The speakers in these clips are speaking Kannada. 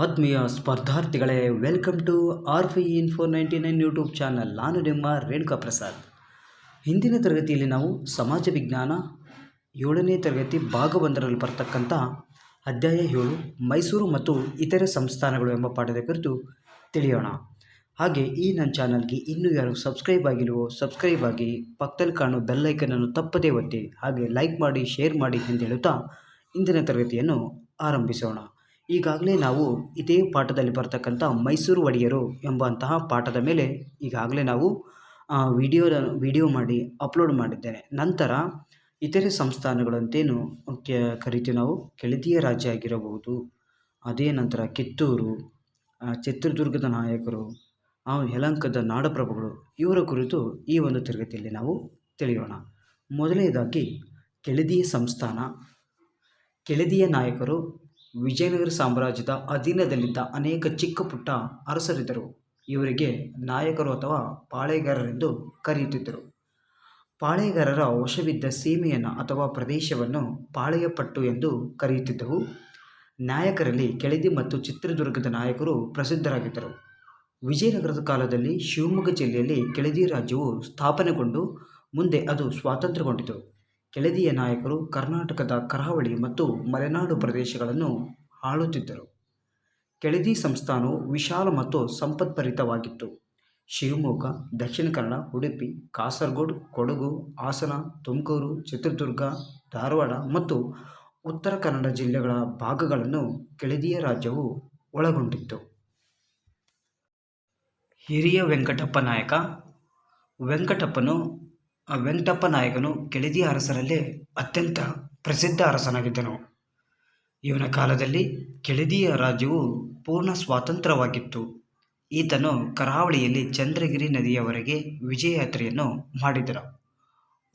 ಆತ್ಮೀಯ ಸ್ಪರ್ಧಾರ್ಥಿಗಳೇ, welcome to R5 Info 99 YouTube channel. ನಾನು ನಿಮ್ಮ ರೇಣುಕಾ ಪ್ರಸಾದ್. ಹಿಂದಿನ ತರಗತಿಯಲ್ಲಿ ನಾವು ಸಮಾಜ ವಿಜ್ಞಾನ 7ನೇ ತರಗತಿ ಭಾಗ 1ರಲ್ಲಿ ಬರ್ತಕ್ಕಂಥ ಅಧ್ಯಾಯ 7 ಮೈಸೂರು ಮತ್ತು ಇತರೆ ಸಂಸ್ಥಾನಗಳು ಎಂಬ ಪಾಠದ ಕುರಿತು ತಿಳಿಯೋಣ. ಹಾಗೆ ಈ ನನ್ನ ಚಾನಲ್ಗೆ ಇನ್ನೂ ಯಾರು ಸಬ್ಸ್ಕ್ರೈಬ್ ಆಗಿಲ್ವೋ ಸಬ್ಸ್ಕ್ರೈಬ್ ಆಗಿ, ಪಕ್ಕದಲ್ಲಿ ಕಾಣೋ ಬೆಲ್ಲೈಕನನ್ನು ತಪ್ಪದೇ ಒತ್ತಿ, ಹಾಗೆ ಲೈಕ್ ಮಾಡಿ, ಶೇರ್ ಮಾಡಿ ಎಂದು ಹೇಳುತ್ತಾ ಇಂದಿನ ತರಗತಿಯನ್ನು ಆರಂಭಿಸೋಣ. ಈಗಾಗಲೇ ನಾವು ಇದೇ ಪಾಠದಲ್ಲಿ ಬರ್ತಕ್ಕಂಥ ಮೈಸೂರು ಒಡೆಯರು ಎಂಬಂತಹ ಪಾಠದ ಮೇಲೆ ಈಗಾಗಲೇ ನಾವು ವಿಡಿಯೋ ಮಾಡಿ ಅಪ್ಲೋಡ್ ಮಾಡಿದ್ದೇನೆ. ನಂತರ ಇತರೆ ಸಂಸ್ಥಾನಗಳಂತೇನು ಕರಿತೀವಿ ನಾವು, ಕೆಳದಿಯ ರಾಜ್ಯ ಆಗಿರಬಹುದು, ಅದೇ ನಂತರ ಕಿತ್ತೂರು, ಚಿತ್ರದುರ್ಗದ ನಾಯಕರು, ಯಲಹಂಕದ ನಾಡಪ್ರಭುಗಳು, ಇವರ ಕುರಿತು ಈ ಒಂದು ತರಗತಿಯಲ್ಲಿ ನಾವು ತಿಳಿಯೋಣ. ಮೊದಲನೇದಾಗಿ ಕೆಳದಿಯ ಸಂಸ್ಥಾನ. ಕೆಳದಿಯ ನಾಯಕರು ವಿಜಯನಗರ ಸಾಮ್ರಾಜ್ಯದ ಅಧೀನದಲ್ಲಿದ್ದ ಅನೇಕ ಚಿಕ್ಕ ಪುಟ್ಟ ಅರಸರಿದ್ದರು. ಇವರಿಗೆ ನಾಯಕರು ಅಥವಾ ಪಾಳೆಯಗಾರರೆಂದು ಕರೆಯುತ್ತಿದ್ದರು. ಪಾಳೆಯಗಾರರ ವಶವಿದ್ದ ಸೀಮೆಯನ್ನು ಅಥವಾ ಪ್ರದೇಶವನ್ನು ಪಾಳೆಯಪಟ್ಟು ಎಂದು ಕರೆಯುತ್ತಿದ್ದವು. ನಾಯಕರಲ್ಲಿ ಕೆಳದಿ ಮತ್ತು ಚಿತ್ರದುರ್ಗದ ನಾಯಕರು ಪ್ರಸಿದ್ಧರಾಗಿದ್ದರು. ವಿಜಯನಗರದ ಕಾಲದಲ್ಲಿ ಶಿವಮೊಗ್ಗ ಜಿಲ್ಲೆಯಲ್ಲಿ ಕೆಳದಿ ರಾಜ್ಯವು ಸ್ಥಾಪನೆಗೊಂಡು ಮುಂದೆ ಅದು ಸ್ವಾತಂತ್ರ್ಯಗೊಂಡಿತು. ಕೆಳದಿಯ ನಾಯಕರು ಕರ್ನಾಟಕದ ಕರಾವಳಿ ಮತ್ತು ಮಲೆನಾಡು ಪ್ರದೇಶಗಳನ್ನು ಆಳುತ್ತಿದ್ದರು. ಕೆಳದಿ ಸಂಸ್ಥಾನವು ವಿಶಾಲ ಮತ್ತು ಸಂಪತ್ಭರಿತವಾಗಿತ್ತು. ಶಿವಮೊಗ್ಗ, ದಕ್ಷಿಣ ಕನ್ನಡ, ಉಡುಪಿ, ಕಾಸರಗೋಡು, ಕೊಡಗು, ಹಾಸನ, ತುಮಕೂರು, ಚಿತ್ರದುರ್ಗ, ಧಾರವಾಡ ಮತ್ತು ಉತ್ತರ ಕನ್ನಡ ಜಿಲ್ಲೆಗಳ ಭಾಗಗಳನ್ನು ಕೆಳದಿಯ ರಾಜ್ಯವು ಒಳಗೊಂಡಿತ್ತು. ಹಿರಿಯ ವೆಂಕಟಪ್ಪ ನಾಯಕ. ವೆಂಕಟಪ್ಪ ನಾಯಕನು ಕೆಳದಿಯ ಅರಸರಲ್ಲೇ ಅತ್ಯಂತ ಪ್ರಸಿದ್ಧ ಅರಸನಾಗಿದ್ದನು. ಇವನ ಕಾಲದಲ್ಲಿ ಕೆಳದಿಯ ರಾಜ್ಯವು ಪೂರ್ಣ ಸ್ವಾತಂತ್ರ್ಯವಾಗಿತ್ತು. ಈತನು ಕರಾವಳಿಯಲ್ಲಿ ಚಂದ್ರಗಿರಿ ನದಿಯವರೆಗೆ ವಿಜಯಯಾತ್ರೆಯನ್ನು ಮಾಡಿದನು.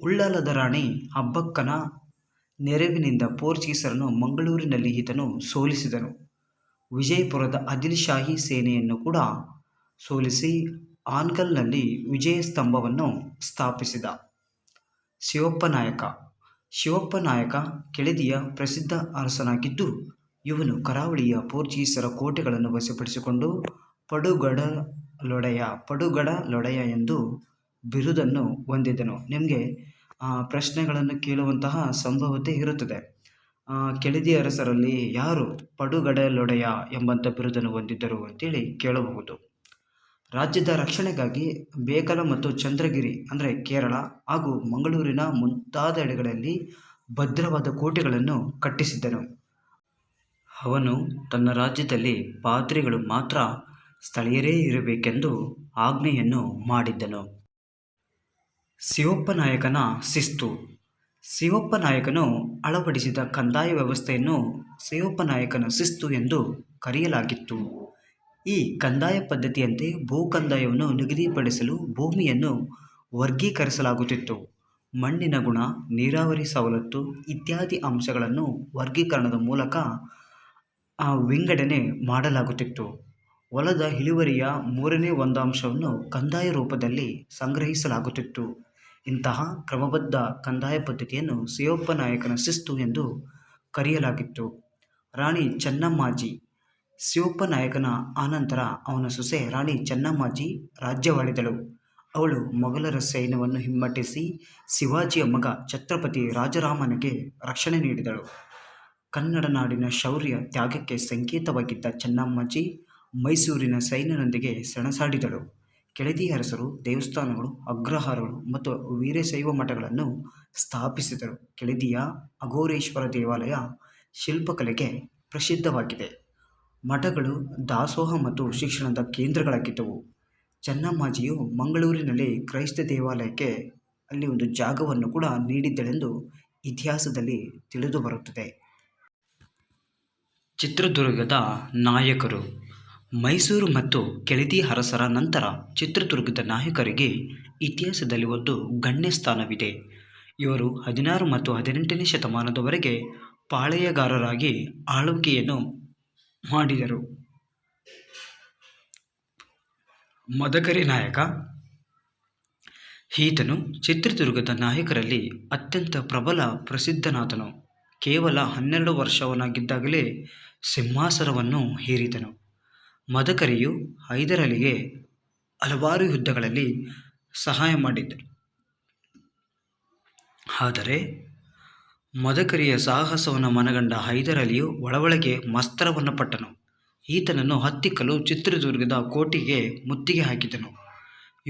ಉಳ್ಳಾಲದ ರಾಣಿ ಅಬ್ಬಕ್ಕನ ನೆರವಿನಿಂದ ಪೋರ್ಚುಗೀಸರನ್ನು ಮಂಗಳೂರಿನಲ್ಲಿ ಈತನು ಸೋಲಿಸಿದನು. ವಿಜಯಪುರದ ಆದಿಲ್ ಶಾಹಿ ಸೇನೆಯನ್ನು ಕೂಡ ಸೋಲಿಸಿ ಹಾನಗಲ್ನಲ್ಲಿ ವಿಜಯ ಸ್ತಂಭವನ್ನು ಸ್ಥಾಪಿಸಿದ. ಶಿವಪ್ಪ ನಾಯಕ ಕೆಳದಿಯ ಪ್ರಸಿದ್ಧ ಅರಸನಾಗಿದ್ದು, ಇವನು ಕರಾವಳಿಯ ಪೋರ್ಚುಗೀಸರ ಕೋಟೆಗಳನ್ನು ವಶಪಡಿಸಿಕೊಂಡು ಪಡುಗಡಲೊಡೆಯ ಎಂದು ಬಿರುದನ್ನು ಹೊಂದಿದನು. ನಿಮಗೆ ಪ್ರಶ್ನೆಗಳನ್ನು ಕೇಳುವಂತಹ ಸಂಭವತೆ ಇರುತ್ತದೆ. ಕೆಳದಿ ಅರಸರಲ್ಲಿ ಯಾರು ಪಡುಗಡಲೊಡೆಯ ಎಂಬಂಥ ಬಿರುದನ್ನು ಹೊಂದಿದ್ದರು ಅಂತೇಳಿ ಕೇಳಬಹುದು. ರಾಜ್ಯದ ರಕ್ಷಣೆಗಾಗಿ ಬೇಕಲ ಮತ್ತು ಚಂದ್ರಗಿರಿ ಅಂದರೆ ಕೇರಳ ಹಾಗೂ ಮಂಗಳೂರಿನ ಮುಂತಾದೆಡೆಗಳಲ್ಲಿ ಭದ್ರವಾದ ಕೋಟೆಗಳನ್ನು ಕಟ್ಟಿಸಿದ್ದನು. ಅವನು ತನ್ನ ರಾಜ್ಯದಲ್ಲಿ ಪಾದ್ರಿಗಳು ಮಾತ್ರ ಸ್ಥಳೀಯರೇ ಇರಬೇಕೆಂದು ಆಜ್ಞೆಯನ್ನು ಮಾಡಿದ್ದನು. ಶಿವಪ್ಪ ನಾಯಕನ ಶಿಸ್ತು. ಶಿವಪ್ಪ ನಾಯಕನು ಅಳವಡಿಸಿದ ಕಂದಾಯ ವ್ಯವಸ್ಥೆಯನ್ನು ಶಿವಪ್ಪ ನಾಯಕನ ಶಿಸ್ತು ಎಂದು ಕರೆಯಲಾಗಿತ್ತು. ಈ ಕಂದಾಯ ಪದ್ಧತಿಯಂತೆ ಭೂ ಕಂದಾಯವನ್ನು ನಿಗದಿಪಡಿಸಲು ಭೂಮಿಯನ್ನು ವರ್ಗೀಕರಿಸಲಾಗುತ್ತಿತ್ತು. ಮಣ್ಣಿನ ಗುಣ, ನೀರಾವರಿ ಸವಲತ್ತು ಇತ್ಯಾದಿ ಅಂಶಗಳನ್ನು ವರ್ಗೀಕರಣದ ಮೂಲಕ ವಿಂಗಡಣೆ ಮಾಡಲಾಗುತ್ತಿತ್ತು. ಹೊಲದ ಇಳುವರಿಯ 1/3 ಕಂದಾಯ ರೂಪದಲ್ಲಿ ಸಂಗ್ರಹಿಸಲಾಗುತ್ತಿತ್ತು. ಇಂತಹ ಕ್ರಮಬದ್ಧ ಕಂದಾಯ ಪದ್ಧತಿಯನ್ನು ಶಿವಪ್ಪ ನಾಯಕನ ಶಿಸ್ತು ಎಂದು ಕರೆಯಲಾಗಿತ್ತು. ರಾಣಿ ಚೆನ್ನಮ್ಮಾಜಿ. ಶಿವಪ್ಪ ನಾಯಕನ ಆನಂತರ ಅವನ ಸೊಸೆ ರಾಣಿ ಚೆನ್ನಮ್ಮಾಜಿ ರಾಜ್ಯವಾಳಿದಳು. ಅವಳು ಮೊಘಲರ ಸೈನ್ಯವನ್ನು ಹಿಮ್ಮೆಟ್ಟಿಸಿ ಶಿವಾಜಿಯ ಮಗ ಛತ್ರಪತಿ ರಾಜಾರಾಮನಿಗೆ ರಕ್ಷಣೆ ನೀಡಿದಳು. ಕನ್ನಡ ನಾಡಿನ ಶೌರ್ಯ ತ್ಯಾಗಕ್ಕೆ ಸಂಕೇತವಾಗಿದ್ದ ಚೆನ್ನಮ್ಮಾಜಿ ಮೈಸೂರಿನ ಸೈನ್ಯದೊಂದಿಗೆ ಸೆಣಸಾಡಿದಳು. ಕೆಳದಿಯ ಅರಸರು ದೇವಸ್ಥಾನಗಳು, ಅಗ್ರಹಾರಗಳು ಮತ್ತು ವೀರಶೈವ ಮಠಗಳನ್ನು ಸ್ಥಾಪಿಸಿದರು. ಕೆಳದಿಯ ಅಘೋರೇಶ್ವರ ದೇವಾಲಯ ಶಿಲ್ಪಕಲೆಗೆ ಪ್ರಸಿದ್ಧವಾಗಿದೆ. ಮಠಗಳು ದಾಸೋಹ ಮತ್ತು ಶಿಕ್ಷಣದ ಕೇಂದ್ರಗಳಾಗಿದ್ದವು. ಚೆನ್ನಮ್ಮಾಜಿಯು ಮಂಗಳೂರಿನಲ್ಲಿ ಕ್ರೈಸ್ತ ದೇವಾಲಯಕ್ಕೆ ಅಲ್ಲಿ ಒಂದು ಜಾಗವನ್ನು ಕೂಡ ನೀಡಿದ್ದಳೆಂದು ಇತಿಹಾಸದಲ್ಲಿ ತಿಳಿದುಬರುತ್ತದೆ. ಚಿತ್ರದುರ್ಗದ ನಾಯಕರು. ಮೈಸೂರು ಮತ್ತು ಕೆಳದಿ ಅರಸರ ನಂತರ ಚಿತ್ರದುರ್ಗದ ನಾಯಕರಿಗೆ ಇತಿಹಾಸದಲ್ಲಿ ಒಂದು ಗಣ್ಯ ಸ್ಥಾನವಿದೆ. ಇವರು 16 ಮತ್ತು 18ನೇ ಶತಮಾನದವರೆಗೆ ಪಾಳೆಯಗಾರರಾಗಿ ಆಳ್ವಿಕೆಯನ್ನು ಮಾಡಿದರು. ಮದಕರಿ ನಾಯಕ. ಈತನು ಚಿತ್ರದುರ್ಗದ ನಾಯಕರಲ್ಲಿ ಅತ್ಯಂತ ಪ್ರಸಿದ್ಧನಾದನು. ಕೇವಲ 12 ವರ್ಷವನಾಗಿದ್ದಾಗಲೇ ಸಿಂಹಾಸನವನ್ನು ಹೇರಿದನು. ಮದಕರಿಯು ಹೈದರಲಿಗೆ ಹಲವಾರು ಯುದ್ಧಗಳಲ್ಲಿ ಸಹಾಯ ಮಾಡಿದ್ದನು. ಆದರೆ ಮದಕರಿಯ ಸಾಹಸವನ್ನು ಮನಗಂಡ ಹೈದರಲಿಯು ಒಳಗೆ ಮಸ್ತ್ರವನ್ನು ಪಟ್ಟನು. ಈತನನ್ನು ಹತ್ತಿಕ್ಕಲು ಚಿತ್ರದುರ್ಗದ ಕೋಟೆಗೆ ಮುತ್ತಿಗೆ ಹಾಕಿದನು.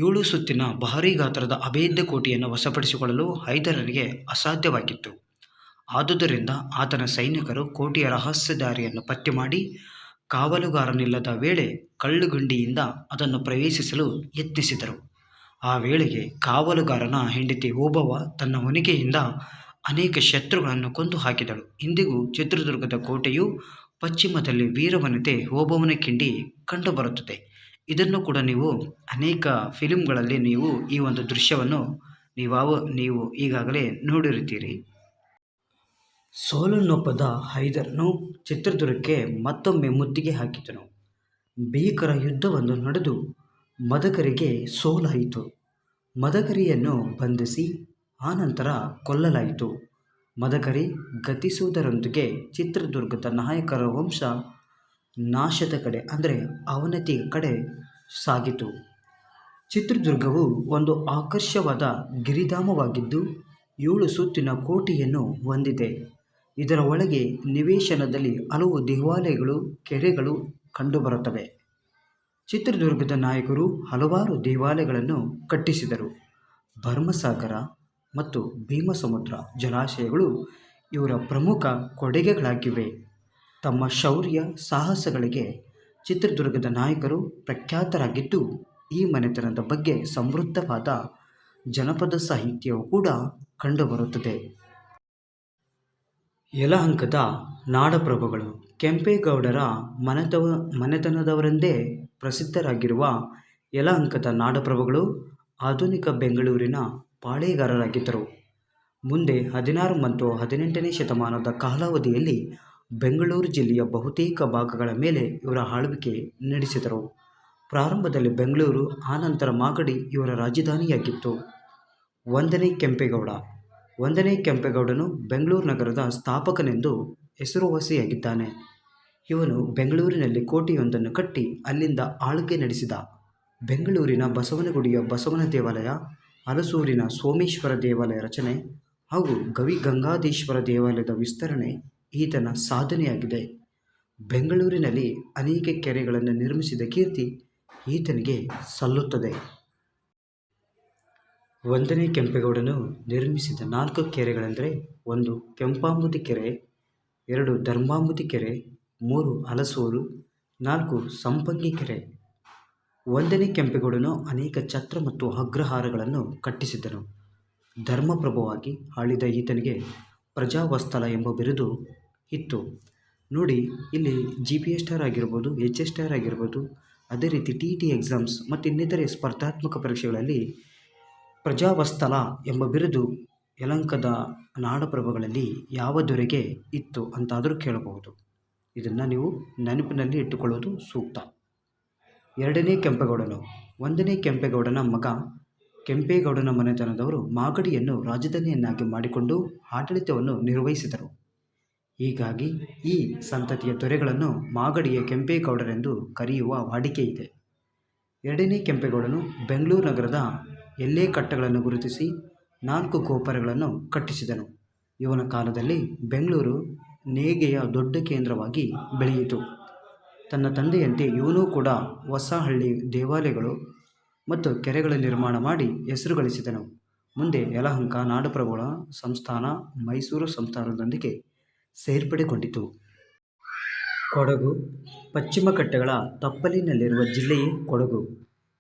7 ಸುತ್ತಿನ ಭಾರೀ ಗಾತ್ರದ ಅಭೇದ್ಯ ಕೋಟೆಯನ್ನು ವಶಪಡಿಸಿಕೊಳ್ಳಲು ಹೈದರನಿಗೆ ಅಸಾಧ್ಯವಾಗಿತ್ತು. ಆದುದರಿಂದ ಆತನ ಸೈನಿಕರು ಕೋಟೆಯ ರಹಸ್ಯ ದಾರಿಯನ್ನು ಪತ್ತೆ ಮಾಡಿ ಕಾವಲುಗಾರನಿಲ್ಲದ ವೇಳೆ ಕಲ್ಲುಗುಂಡಿಯಿಂದ ಅದನ್ನು ಪ್ರವೇಶಿಸಲು ಯತ್ನಿಸಿದರು. ಆ ವೇಳೆಗೆ ಕಾವಲುಗಾರನ ಹೆಂಡತಿ ಓಬವ್ವ ತನ್ನ ಹೊನಿಕೆಯಿಂದ ಅನೇಕ ಶತ್ರುಗಳನ್ನು ಕೊಂದು ಹಾಕಿದಳು. ಇಂದಿಗೂ ಚಿತ್ರದುರ್ಗದ ಕೋಟೆಯು ಪಶ್ಚಿಮದಲ್ಲಿ ವೀರವನಿತೆ ಓಬವ್ವನ ಕಿಂಡಿ ಕಂಡುಬರುತ್ತದೆ. ಇದನ್ನು ಕೂಡ ನೀವು ಅನೇಕ ಫಿಲ್ಮ್ಗಳಲ್ಲಿ ನೀವು ಈ ಒಂದು ದೃಶ್ಯವನ್ನು ನೀವು ಈಗಾಗಲೇ ನೋಡಿರುತ್ತೀರಿ. ಸೋಲನ್ನೊಪ್ಪದ ಹೈದರನು ಚಿತ್ರದುರ್ಗಕ್ಕೆ ಮತ್ತೊಮ್ಮೆ ಮುತ್ತಿಗೆ ಹಾಕಿದನು. ಭೀಕರ ಯುದ್ಧವನ್ನು ನಡೆದು ಮದಕರಿಗೆ ಸೋಲಾಯಿತು. ಮದಕರಿಯನ್ನು ಬಂಧಿಸಿ ಆನಂತರ ಕೊಲ್ಲಲಾಯಿತು. ಮದಕರಿ ಗತಿಸುವುದರೊಂದಿಗೆ ಚಿತ್ರದುರ್ಗದ ನಾಯಕರ ವಂಶ ನಾಶದ ಕಡೆ ಅಂದರೆ ಅವನತಿಯ ಕಡೆ ಸಾಗಿತು. ಚಿತ್ರದುರ್ಗವು ಒಂದು ಆಕರ್ಷವಾದ ಗಿರಿಧಾಮವಾಗಿದ್ದು 7 ಸುತ್ತಿನ ಕೋಟೆಯನ್ನು ಹೊಂದಿದೆ. ಇದರ ಒಳಗೆ ನಿವೇಶನದಲ್ಲಿ ಹಲವು ದೇವಾಲಯಗಳು, ಕೆರೆಗಳು ಕಂಡುಬರುತ್ತವೆ. ಚಿತ್ರದುರ್ಗದ ನಾಯಕರು ಹಲವಾರು ದೇವಾಲಯಗಳನ್ನು ಕಟ್ಟಿಸಿದರು. ಭರಮಸಾಗರ ಮತ್ತು ಭೀಮಸಮುದ್ರ ಜಲಾಶಯಗಳು ಇವರ ಪ್ರಮುಖ ಕೊಡುಗೆಗಳಾಗಿವೆ. ತಮ್ಮ ಶೌರ್ಯ ಸಾಹಸಗಳಿಗೆ ಚಿತ್ರದುರ್ಗದ ನಾಯಕರು ಪ್ರಖ್ಯಾತರಾಗಿದ್ದು, ಈ ಮನೆತನದ ಬಗ್ಗೆ ಸಮೃದ್ಧವಾದ ಜನಪದ ಸಾಹಿತ್ಯವೂ ಕೂಡ ಕಂಡುಬರುತ್ತದೆ. ಯಲಹಂಕದ ನಾಡಪ್ರಭುಗಳು ಕೆಂಪೇಗೌಡರ ಮನೆತನದವರೆಂದೇ ಪ್ರಸಿದ್ಧರಾಗಿರುವ ಯಲಹಂಕದ ನಾಡಪ್ರಭುಗಳು ಆಧುನಿಕ ಬೆಂಗಳೂರಿನ ಪಾಳೇಗಾರರಾಗಿದ್ದರು. ಮುಂದೆ 16 ಮತ್ತು 18ನೇ ಶತಮಾನದ ಕಾಲಾವಧಿಯಲ್ಲಿ ಬೆಂಗಳೂರು ಜಿಲ್ಲೆಯ ಬಹುತೇಕ ಭಾಗಗಳ ಮೇಲೆ ಇವರ ಆಳ್ವಿಕೆ ನಡೆಸಿದರು. ಪ್ರಾರಂಭದಲ್ಲಿ ಬೆಂಗಳೂರು, ಆನಂತರ ಮಾಗಡಿ ಇವರ ರಾಜಧಾನಿಯಾಗಿತ್ತು. 1ನೇ ಕೆಂಪೇಗೌಡ. 1ನೇ ಕೆಂಪೇಗೌಡನು ಬೆಂಗಳೂರು ನಗರದ ಸ್ಥಾಪಕನೆಂದು ಹೆಸರುವಾಸಿಯಾಗಿದ್ದಾನೆ. ಇವನು ಬೆಂಗಳೂರಿನಲ್ಲಿ ಕೋಟೆಯೊಂದನ್ನು ಕಟ್ಟಿ ಅಲ್ಲಿಂದ ಆಳ್ವಿಕೆ ನಡೆಸಿದ. ಬೆಂಗಳೂರಿನ ಬಸವನಗುಡಿಯ ಬಸವನ ದೇವಾಲಯ, ಹಲಸೂರಿನ ಸೋಮೇಶ್ವರ ದೇವಾಲಯ ರಚನೆ ಹಾಗೂ ಗವಿಗಂಗಾಧೇಶ್ವರ ದೇವಾಲಯದ ವಿಸ್ತರಣೆ ಈತನ ಸಾಧನೆಯಾಗಿದೆ. ಬೆಂಗಳೂರಿನಲ್ಲಿ ಅನೇಕ ಕೆರೆಗಳನ್ನು ನಿರ್ಮಿಸಿದ ಕೀರ್ತಿ ಈತನಿಗೆ ಸಲ್ಲುತ್ತದೆ. 1ನೇ ಕೆಂಪೇಗೌಡನು ನಿರ್ಮಿಸಿದ 4 ಕೆರೆಗಳೆಂದರೆ 1 ಕೆಂಪಾಂಬುದಿ ಕೆರೆ, 2 ಧರ್ಮಾಂಬುದಿ ಕೆರೆ, 3 ಹಲಸೂರು, 4 ಸಂಪಂಗಿ ಕೆರೆ. 1ನೇ ಕೆಂಪೇಗೌಡನು ಅನೇಕ ಛತ್ರ ಮತ್ತು ಅಗ್ರಹಾರಗಳನ್ನು ಕಟ್ಟಿಸಿದನು. ಧರ್ಮಪ್ರಭುವಾಗಿ ಆಳಿದ ಈತನಿಗೆ ಪ್ರಜಾವತ್ಸಲ ಎಂಬ ಬಿರುದು ಇತ್ತು. ನೋಡಿ, ಇಲ್ಲಿ GPS ಸ್ಟಾರ್ ಆಗಿರ್ಬೋದು, HS ಸ್ಟಾರ್ ಆಗಿರ್ಬೋದು, ಅದೇ ರೀತಿ TT ಎಕ್ಸಾಮ್ಸ್ ಮತ್ತು ಇನ್ನಿತರೆ ಸ್ಪರ್ಧಾತ್ಮಕ ಪರೀಕ್ಷೆಗಳಲ್ಲಿ ಪ್ರಜಾವತ್ಸಲ ಎಂಬ ಬಿರುದು ಯಲಹಂಕದ ನಾಡಪ್ರಭುಗಳಲ್ಲಿ ಯಾವ ದೊರೆಗೆ ಇತ್ತು ಅಂತಾದರೂ ಕೇಳಬಹುದು. ಇದನ್ನು ನೀವು ನೆನಪಿನಲ್ಲಿ ಇಟ್ಟುಕೊಳ್ಳುವುದು ಸೂಕ್ತ. 2ನೇ ಕೆಂಪೇಗೌಡನು. 1ನೇ ಕೆಂಪೇಗೌಡನ ಮಗ ಕೆಂಪೇಗೌಡನ ಮನೆತನದವರು ಮಾಗಡಿಯನ್ನು ರಾಜಧಾನಿಯನ್ನಾಗಿ ಮಾಡಿಕೊಂಡು ಆಡಳಿತವನ್ನು ನಿರ್ವಹಿಸಿದರು. ಹೀಗಾಗಿ ಈ ಸಂತತಿಯ ದೊರೆಗಳನ್ನು ಮಾಗಡಿಯ ಕೆಂಪೇಗೌಡರೆಂದು ಕರೆಯುವ ವಾಡಿಕೆಯಿದೆ. 2ನೇ ಕೆಂಪೇಗೌಡನು ಬೆಂಗಳೂರು ನಗರದ ಎಲ್ಲೇ ಕಟ್ಟಗಳನ್ನು ಗುರುತಿಸಿ 4 ಗೋಪುರಗಳನ್ನು ಕಟ್ಟಿಸಿದನು. ಇವನ ಕಾಲದಲ್ಲಿ ಬೆಂಗಳೂರು ನೇಯ್ಗೆಯ ದೊಡ್ಡ ಕೇಂದ್ರವಾಗಿ ಬೆಳೆಯಿತು. ತನ್ನ ತಂದೆಯಂತೆ ಇವನೂ ಕೂಡ ಹೊಸಹಳ್ಳಿ ದೇವಾಲಯಗಳು ಮತ್ತು ಕೆರೆಗಳ ನಿರ್ಮಾಣ ಮಾಡಿ ಹೆಸರು ಗಳಿಸಿದನು. ಮುಂದೆ ಯಲಹಂಕ ನಾಡಪ್ರಭುಗಳ ಸಂಸ್ಥಾನ ಮೈಸೂರು ಸಂಸ್ಥಾನದೊಂದಿಗೆ ಸೇರ್ಪಡೆಗೊಂಡಿತು. ಕೊಡಗು ಪಶ್ಚಿಮ ಘಟ್ಟಗಳ ತಪ್ಪಲಿನಲ್ಲಿರುವ ಜಿಲ್ಲೆಯೇ ಕೊಡಗು.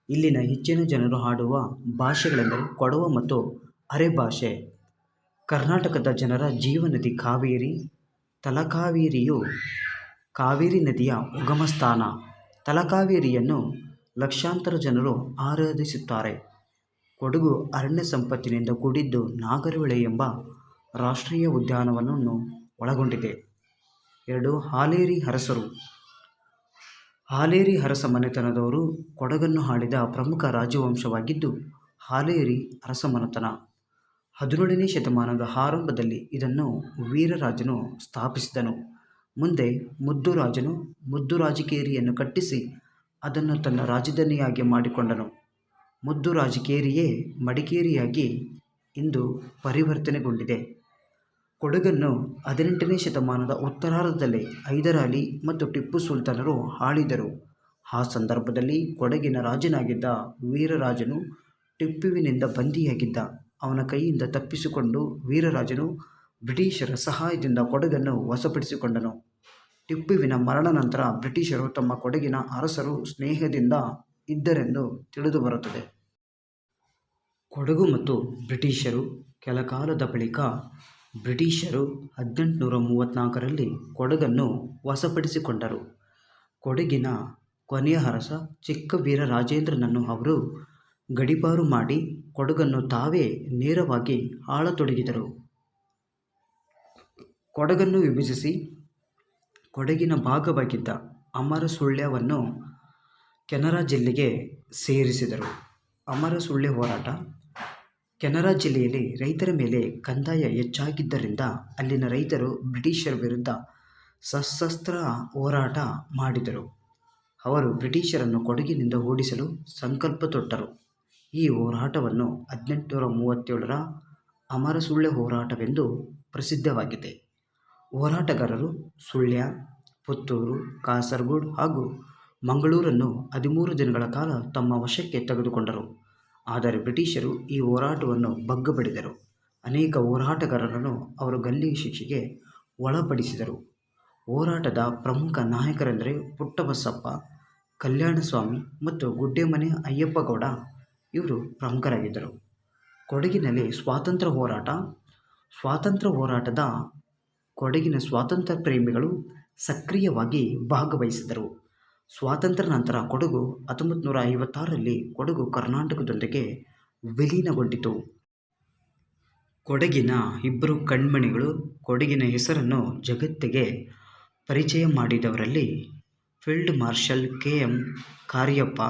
ಇಲ್ಲಿನ ಹೆಚ್ಚಿನ ಜನರು ಆಡುವ ಭಾಷೆಗಳೆಂದರೆ ಕೊಡವ ಮತ್ತು ಅರೆಭಾಷೆ. ಕರ್ನಾಟಕದ ಜನರ ಜೀವನದಿ ಕಾವೇರಿ. ತಲಕಾವೇರಿಯು ಕಾವೇರಿ ನದಿಯ ಉಗಮ ಸ್ಥಾನ. ತಲಕಾವೇರಿಯನ್ನು ಲಕ್ಷಾಂತರ ಜನರು ಆರಾಧಿಸುತ್ತಾರೆ. ಕೊಡಗು ಅರಣ್ಯ ಸಂಪತ್ತಿನಿಂದ ಕೂಡಿದ್ದು ನಾಗರಹೊಳೆ ಎಂಬ ರಾಷ್ಟ್ರೀಯ ಉದ್ಯಾನವನವನ್ನು ಒಳಗೊಂಡಿದೆ. 2 ಹಾಲೇರಿ ಅರಸರು. ಹಾಲೇರಿ ಅರಸ ಮನೆತನದವರು ಕೊಡಗನ್ನು ಆಳಿದ ಪ್ರಮುಖ ರಾಜವಂಶವಾಗಿದ್ದು, ಹಾಲೇರಿ ಅರಸ ಮನೆತನ 17ನೇ ಶತಮಾನದ ಆರಂಭದಲ್ಲಿ ಇದನ್ನು ವೀರರಾಜನು ಸ್ಥಾಪಿಸಿದನು. ಮುಂದೆ ಮುದ್ದುರಾಜನು ಮುದ್ದುರಾಜಕೇರಿಯನ್ನು ಕಟ್ಟಿಸಿ ಅದನ್ನು ತನ್ನ ರಾಜಧಾನಿಯಾಗಿ ಮಾಡಿಕೊಂಡನು. ಮುದ್ದುರಾಜಕೇರಿಯೇ ಮಡಿಕೇರಿಯಾಗಿ ಇಂದು ಪರಿವರ್ತನೆಗೊಂಡಿದೆ. ಕೊಡಗನ್ನು 18ನೇ ಶತಮಾನದ ಉತ್ತರಾರ್ಧದಲ್ಲಿ ಹೈದರಾಲಿ ಮತ್ತು ಟಿಪ್ಪು ಸುಲ್ತಾನರು ಆಳಿದರು. ಆ ಸಂದರ್ಭದಲ್ಲಿ ಕೊಡಗಿನ ರಾಜನಾಗಿದ್ದ ವೀರರಾಜನು ಟಿಪ್ಪುವಿನಿಂದ ಬಂಧಿಯಾಗಿದ್ದ. ಅವನ ಕೈಯಿಂದ ತಪ್ಪಿಸಿಕೊಂಡು ವೀರರಾಜನು ಬ್ರಿಟಿಷರ ಸಹಾಯದಿಂದ ಕೊಡಗನ್ನು ವಶಪಡಿಸಿಕೊಂಡನು. ಟಿಪ್ಪುವಿನ ಮರಣ ನಂತರ ಬ್ರಿಟಿಷರು ತಮ್ಮ ಕೊಡಗಿನ ಅರಸರು ಸ್ನೇಹದಿಂದ ಇದ್ದರೆಂದು ತಿಳಿದುಬರುತ್ತದೆ. ಕೊಡಗು ಮತ್ತು ಬ್ರಿಟಿಷರು ಕೆಲಕಾಲದ ಬಳಿಕ ಬ್ರಿಟಿಷರು 1834ರಲ್ಲಿ ಕೊಡಗನ್ನು ವಶಪಡಿಸಿಕೊಂಡರು. ಕೊಡಗಿನ ಕೊನೆಯ ಅರಸ ಚಿಕ್ಕವೀರರಾಜೇಂದ್ರನನ್ನು ಅವರು ಗಡೀಪಾರು ಮಾಡಿ ಕೊಡಗನ್ನು ತಾವೇ ನೇರವಾಗಿ ಆಳತೊಡಗಿದರು. ಕೊಡಗನ್ನು ವಿಭಜಿಸಿ ಕೊಡಗಿನ ಭಾಗವಾಗಿದ್ದ ಅಮರಸುಳ್ಯವನ್ನು ಕೆನರಾ ಜಿಲ್ಲೆಗೆ ಸೇರಿಸಿದರು. ಅಮರಸುಳ್ಯ ಹೋರಾಟ. ಕೆನರಾ ಜಿಲ್ಲೆಯಲ್ಲಿ ರೈತರ ಮೇಲೆ ಕಂದಾಯ ಹೆಚ್ಚಾಗಿದ್ದರಿಂದ ಅಲ್ಲಿನ ರೈತರು ಬ್ರಿಟಿಷರ ವಿರುದ್ಧ ಸಶಸ್ತ್ರ ಹೋರಾಟ ಮಾಡಿದರು. ಅವರು ಬ್ರಿಟಿಷರನ್ನು ಕೊಡಗಿನಿಂದ ಓಡಿಸಲು ಸಂಕಲ್ಪ ತೊಟ್ಟರು. ಈ ಹೋರಾಟವನ್ನು 1837ರ ಅಮರಸುಳ್ಯ ಹೋರಾಟವೆಂದು ಪ್ರಸಿದ್ಧವಾಗಿದೆ. ಹೋರಾಟಗಾರರು ಸುಳ್ಯ, ಪುತ್ತೂರು, ಕಾಸರಗೋಡು ಹಾಗೂ ಮಂಗಳೂರನ್ನು 13 ದಿನಗಳ ಕಾಲ ತಮ್ಮ ವಶಕ್ಕೆ ತೆಗೆದುಕೊಂಡರು. ಆದರೆ ಬ್ರಿಟಿಷರು ಈ ಹೋರಾಟವನ್ನು ಬಗ್ಗುಬಡಿದರು. ಅನೇಕ ಹೋರಾಟಗಾರರನ್ನು ಅವರು ಗಲ್ಲಿಗೆ ಶಿಕ್ಷೆಗೆ ಒಳಪಡಿಸಿದರು. ಹೋರಾಟದ ಪ್ರಮುಖ ನಾಯಕರೆಂದರೆ ಪುಟ್ಟಬಸಪ್ಪ, ಕಲ್ಯಾಣಸ್ವಾಮಿ ಮತ್ತು ಗುಡ್ಡೆಮನೆ ಅಯ್ಯಪ್ಪಗೌಡ. ಇವರು ಪ್ರಮುಖರಾಗಿದ್ದರು. ಕೊಡಗಿನಲ್ಲಿ ಸ್ವಾತಂತ್ರ್ಯ ಹೋರಾಟ. ಸ್ವಾತಂತ್ರ್ಯ ಹೋರಾಟದ ಕೊಡಗಿನ ಸ್ವಾತಂತ್ರ್ಯ ಪ್ರೇಮಿಗಳು ಸಕ್ರಿಯವಾಗಿ ಭಾಗವಹಿಸಿದರು. ಸ್ವಾತಂತ್ರ್ಯ ನಂತರ ಕೊಡಗು 1956ರಲ್ಲಿ ಕೊಡಗು ಕರ್ನಾಟಕದೊಂದಿಗೆ ವಿಲೀನಗೊಂಡಿತು. ಕೊಡಗಿನ ಇಬ್ಬರು ಕಣ್ಮಣಿಗಳು ಕೊಡಗಿನ ಹೆಸರನ್ನು ಜಗತ್ತಿಗೆ ಪರಿಚಯ ಮಾಡಿದವರಲ್ಲಿ ಫೀಲ್ಡ್ ಮಾರ್ಷಲ್ ಕೆ.ಎಂ. ಕಾರ್ಯಪ್ಪ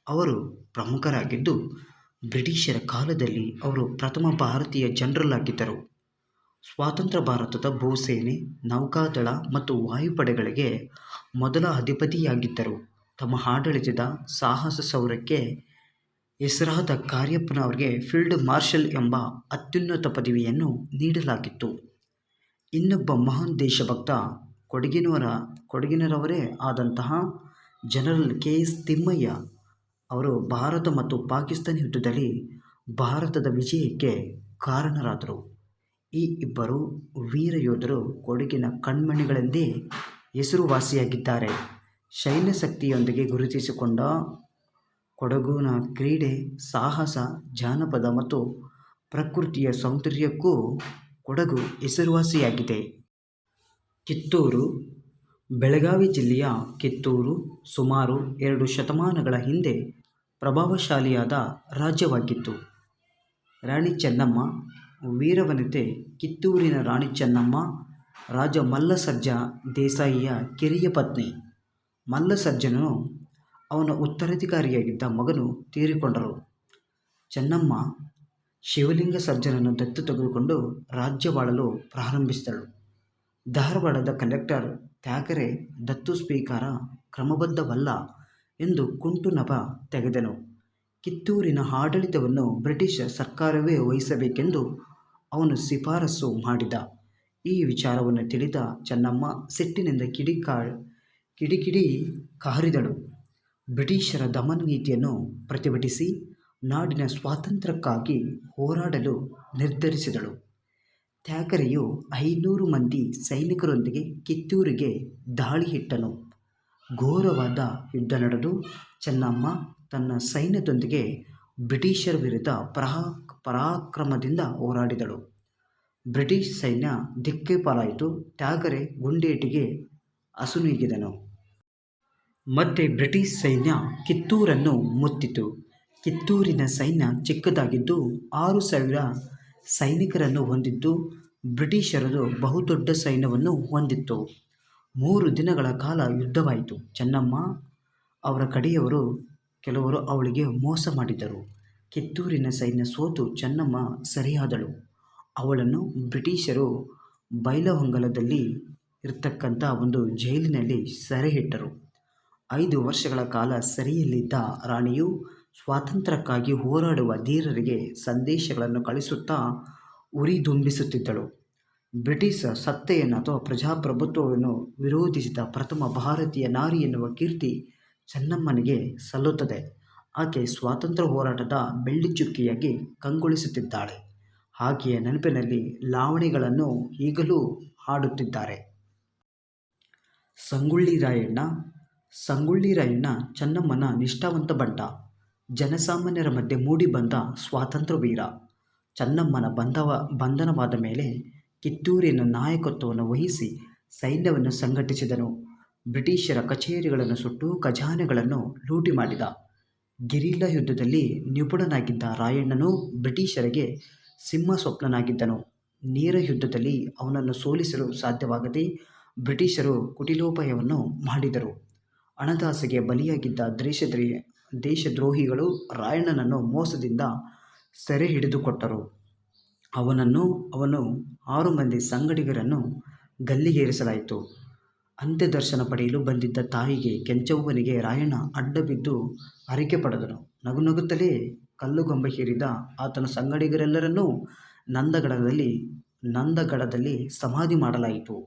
ಅವರು ಪ್ರಮುಖರಾಗಿದ್ದು, ಬ್ರಿಟಿಷರ ಕಾಲದಲ್ಲಿ ಅವರು ಪ್ರಥಮ ಭಾರತೀಯ ಜನರಲ್ ಆಗಿದ್ದರು. ಸ್ವತಂತ್ರ ಭಾರತದ ಭೂಸೇನೆ, ನೌಕಾದಳ ಮತ್ತು ವಾಯುಪಡೆಗಳಿಗೆ ಮೊದಲ ಅಧಿಪತಿಯಾಗಿದ್ದರು. ತಮ್ಮ ಆಡಳಿತದ ಸಾಹಸ ಶೌರ್ಯಕ್ಕೆ ಹೆಸರಾದ ಕಾರ್ಯಪ್ಪನವರಿಗೆ ಫೀಲ್ಡ್ ಮಾರ್ಷಲ್ ಎಂಬ ಅತ್ಯುನ್ನತ ಪದವಿಯನ್ನು ನೀಡಲಾಗಿತ್ತು. ಇನ್ನೊಬ್ಬ ಮಹಾನ್ ದೇಶಭಕ್ತ ಕೊಡಗಿನವರೇ ಆದಂತಹ ಜನರಲ್ ಕೆ.ಎಸ್. ತಿಮ್ಮಯ್ಯ ಅವರು ಭಾರತ ಮತ್ತು ಪಾಕಿಸ್ತಾನ ಯುದ್ಧದಲ್ಲಿ ಭಾರತದ ವಿಜಯಕ್ಕೆ ಕಾರಣರಾದರು. ಈ ಇಬ್ಬರು ವೀರ ಯೋಧರು ಕೊಡಗಿನ ಕಣ್ಮಣಿಗಳೆಂದೇ ಹೆಸರುವಾಸಿಯಾಗಿದ್ದಾರೆ. ಸೈನ್ಯ ಶಕ್ತಿಯೊಂದಿಗೆ ಗುರುತಿಸಿಕೊಂಡ ಕೊಡಗಿನ ಕ್ರೀಡೆ, ಸಾಹಸ, ಜಾನಪದ ಮತ್ತು ಪ್ರಕೃತಿಯ ಸೌಂದರ್ಯಕ್ಕೂ ಕೊಡಗು ಹೆಸರುವಾಸಿಯಾಗಿದೆ. ಕಿತ್ತೂರು. ಬೆಳಗಾವಿ ಜಿಲ್ಲೆಯ ಕಿತ್ತೂರು ಸುಮಾರು 2 ಶತಮಾನಗಳ ಹಿಂದೆ ಪ್ರಭಾವಶಾಲಿಯಾದ ರಾಜ್ಯವಾಗಿತ್ತು. ರಾಣಿ ಚೆನ್ನಮ್ಮ ವೀರವನಿತೆ. ಕಿತ್ತೂರಿನ ರಾಣಿ ಚೆನ್ನಮ್ಮ ರಾಜ ಮಲ್ಲಸರ್ಜ ದೇಸಾಯಿಯ ಕಿರಿಯ ಪತ್ನಿ. ಮಲ್ಲಸರ್ಜನು ಅವನ ಉತ್ತರಾಧಿಕಾರಿಯಾಗಿದ್ದ ಮಗನು ತೀರಿಕೊಂಡರು. ಚೆನ್ನಮ್ಮ ಶಿವಲಿಂಗ ಸರ್ಜನನ್ನು ದತ್ತು ತೆಗೆದುಕೊಂಡು ರಾಜ್ಯವಾಳಲು ಪ್ರಾರಂಭಿಸಿದಳು. ಧಾರವಾಡದ ಕಲೆಕ್ಟರ್ ತ್ಯಾಗರೆ ದತ್ತು ಸ್ವೀಕಾರ ಕ್ರಮಬದ್ಧವಲ್ಲ ಎಂದು ಕುಂಟು ನಭ ತೆಗೆದನು. ಕಿತ್ತೂರಿನ ಆಡಳಿತವನ್ನು ಬ್ರಿಟಿಷ್ ಸರ್ಕಾರವೇ ವಹಿಸಬೇಕೆಂದು ಅವನು ಶಿಫಾರಸು ಮಾಡಿದ. ಈ ವಿಚಾರವನ್ನು ತಿಳಿದ ಚೆನ್ನಮ್ಮ ಸಿಟ್ಟಿನಿಂದ ಕಿಡಿಕಿಡಿ ಕಾರಿದಳು. ಬ್ರಿಟಿಷರ ದಮನ ನೀತಿಯನ್ನು ಪ್ರತಿಭಟಿಸಿ ನಾಡಿನ ಸ್ವಾತಂತ್ರ್ಯಕ್ಕಾಗಿ ಹೋರಾಡಲು ನಿರ್ಧರಿಸಿದಳು. ತ್ಯಾಗರೆಯು 500 ಮಂದಿ ಸೈನಿಕರೊಂದಿಗೆ ಕಿತ್ತೂರಿಗೆ ದಾಳಿ ಇಟ್ಟನು. ಘೋರವಾದ ಯುದ್ಧ ನಡೆದು ಚೆನ್ನಮ್ಮ ತನ್ನ ಸೈನ್ಯದೊಂದಿಗೆ ಬ್ರಿಟಿಷರ ವಿರುದ್ಧ ಪರಾಕ್ರಮದಿಂದ ಹೋರಾಡಿದಳು. ಬ್ರಿಟಿಷ್ ಸೈನ್ಯ ದಿಕ್ಕೆ ಪಾಲಾಯಿತು. ತ್ಯಾಗರೆ ಗುಂಡೇಟಿಗೆ ಅಸುನೀಗಿದನು. ಮತ್ತೆ ಬ್ರಿಟಿಷ್ ಸೈನ್ಯ ಕಿತ್ತೂರನ್ನು ಮುತ್ತಿತು. ಕಿತ್ತೂರಿನ ಸೈನ್ಯ ಚಿಕ್ಕದಾಗಿದ್ದು 6,000 ಸೈನಿಕರನ್ನು ಹೊಂದಿದ್ದು, ಬ್ರಿಟಿಷರದು ಬಹುದೊಡ್ಡ ಸೈನ್ಯವನ್ನು ಹೊಂದಿತ್ತು. 3 ದಿನಗಳ ಕಾಲ ಯುದ್ಧವಾಯಿತು. ಚೆನ್ನಮ್ಮ ಅವರ ಕಡೆಯವರು ಕೆಲವರು ಅವಳಿಗೆ ಮೋಸ ಮಾಡಿದರು. ಕಿತ್ತೂರಿನ ಸೈನ್ಯ ಸೋತು ಚೆನ್ನಮ್ಮ ಸೆರೆಯಾದಳು. ಅವಳನ್ನು ಬ್ರಿಟಿಷರು ಬೈಲಹೊಂಗಲದಲ್ಲಿ ಇರತಕ್ಕಂಥ ಒಂದು ಜೈಲಿನಲ್ಲಿ ಸೆರೆಹಿಟ್ಟರು. 5 ವರ್ಷಗಳ ಕಾಲ ಸೆರೆಯಲ್ಲಿದ್ದ ರಾಣಿಯು ಸ್ವಾತಂತ್ರ್ಯಕ್ಕಾಗಿ ಹೋರಾಡುವ ಧೀರರಿಗೆ ಸಂದೇಶಗಳನ್ನು ಕಳಿಸುತ್ತಾ ಉರಿದುಂಬಿಸುತ್ತಿದ್ದಳು. ಬ್ರಿಟಿಷ್ ಸತ್ತೆಯನ್ನು ಅಥವಾ ಪ್ರಜಾಪ್ರಭುತ್ವವನ್ನು ವಿರೋಧಿಸಿದ ಪ್ರಥಮ ಭಾರತೀಯ ನಾರಿ ಎನ್ನುವ ಕೀರ್ತಿ ಚೆನ್ನಮ್ಮನಿಗೆ ಸಲ್ಲುತ್ತದೆ. ಆಕೆ ಸ್ವಾತಂತ್ರ್ಯ ಹೋರಾಟದ ಬೆಳ್ಳಿಚುಕ್ಕಿಯಾಗಿ ಕಂಗೊಳಿಸುತ್ತಿದ್ದಾಳೆ. ಆಕೆಯ ನೆನಪಿನಲ್ಲಿ ಲಾವಣಿಗಳನ್ನು ಈಗಲೂ ಹಾಡುತ್ತಿದ್ದಾರೆ. ಸಂಗೊಳ್ಳಿ ರಾಯಣ್ಣ. ಸಂಗೊಳ್ಳಿ ರಾಯಣ್ಣ ಚೆನ್ನಮ್ಮನ ನಿಷ್ಠಾವಂತ ಬಂಟ. ಜನಸಾಮಾನ್ಯರ ಮಧ್ಯೆ ಮೂಡಿಬಂದ ಸ್ವಾತಂತ್ರ್ಯ ವೀರ. ಚೆನ್ನಮ್ಮನ ಬಂಧನವಾದ ಮೇಲೆ ಕಿತ್ತೂರಿನ ನಾಯಕತ್ವವನ್ನು ವಹಿಸಿ ಸೈನ್ಯವನ್ನು ಸಂಘಟಿಸಿದನು. ಬ್ರಿಟಿಷರ ಕಚೇರಿಗಳನ್ನು ಸುಟ್ಟು ಖಜಾನೆಗಳನ್ನು ಲೂಟಿ ಮಾಡಿದ. ಗೆರಿಲ್ಲಾ ಯುದ್ಧದಲ್ಲಿ ನಿಪುಣನಾಗಿದ್ದ ರಾಯಣ್ಣನು ಬ್ರಿಟಿಷರಿಗೆ ಸಿಂಹಸ್ವಪ್ನನಾಗಿದ್ದನು. ನೇರ ಯುದ್ಧದಲ್ಲಿ ಅವನನ್ನು ಸೋಲಿಸಲು ಸಾಧ್ಯವಾಗದೆ ಬ್ರಿಟಿಷರು ಕುಟಿಲೋಪಾಯವನ್ನು ಮಾಡಿದರು. ಹಣದಾಸೆಗೆ ಬಲಿಯಾಗಿದ್ದ ದೇಶದ್ರೋಹಿಗಳು ರಾಯಣ್ಣನನ್ನು ಮೋಸದಿಂದ ಸೆರೆ ಹಿಡಿದುಕೊಟ್ಟರು. ಅವನು 6 ಮಂದಿ ಸಂಗಡಿಗರನ್ನು ಗಲ್ಲಿಗೇರಿಸಲಾಯಿತು. ಅಂತ್ಯದರ್ಶನ ಪಡೆಯಲು ಬಂದಿದ್ದ ತಾಯಿಗೆ ಕೆಂಚವ್ವನಿಗೆ ರಾಯಣ್ಣ ಅಡ್ಡಬಿದ್ದು ಹರಕೆ ಪಡೆದನು. ನಗುನಗುತ್ತಲೇ ಕಲ್ಲುಗಂಬ ಹೇರಿದ ಆತನ ಸಂಗಡಿಗರೆಲ್ಲರನ್ನೂ ನಂದಗಡದಲ್ಲಿ ಸಮಾಧಿ ಮಾಡಲಾಯಿತು.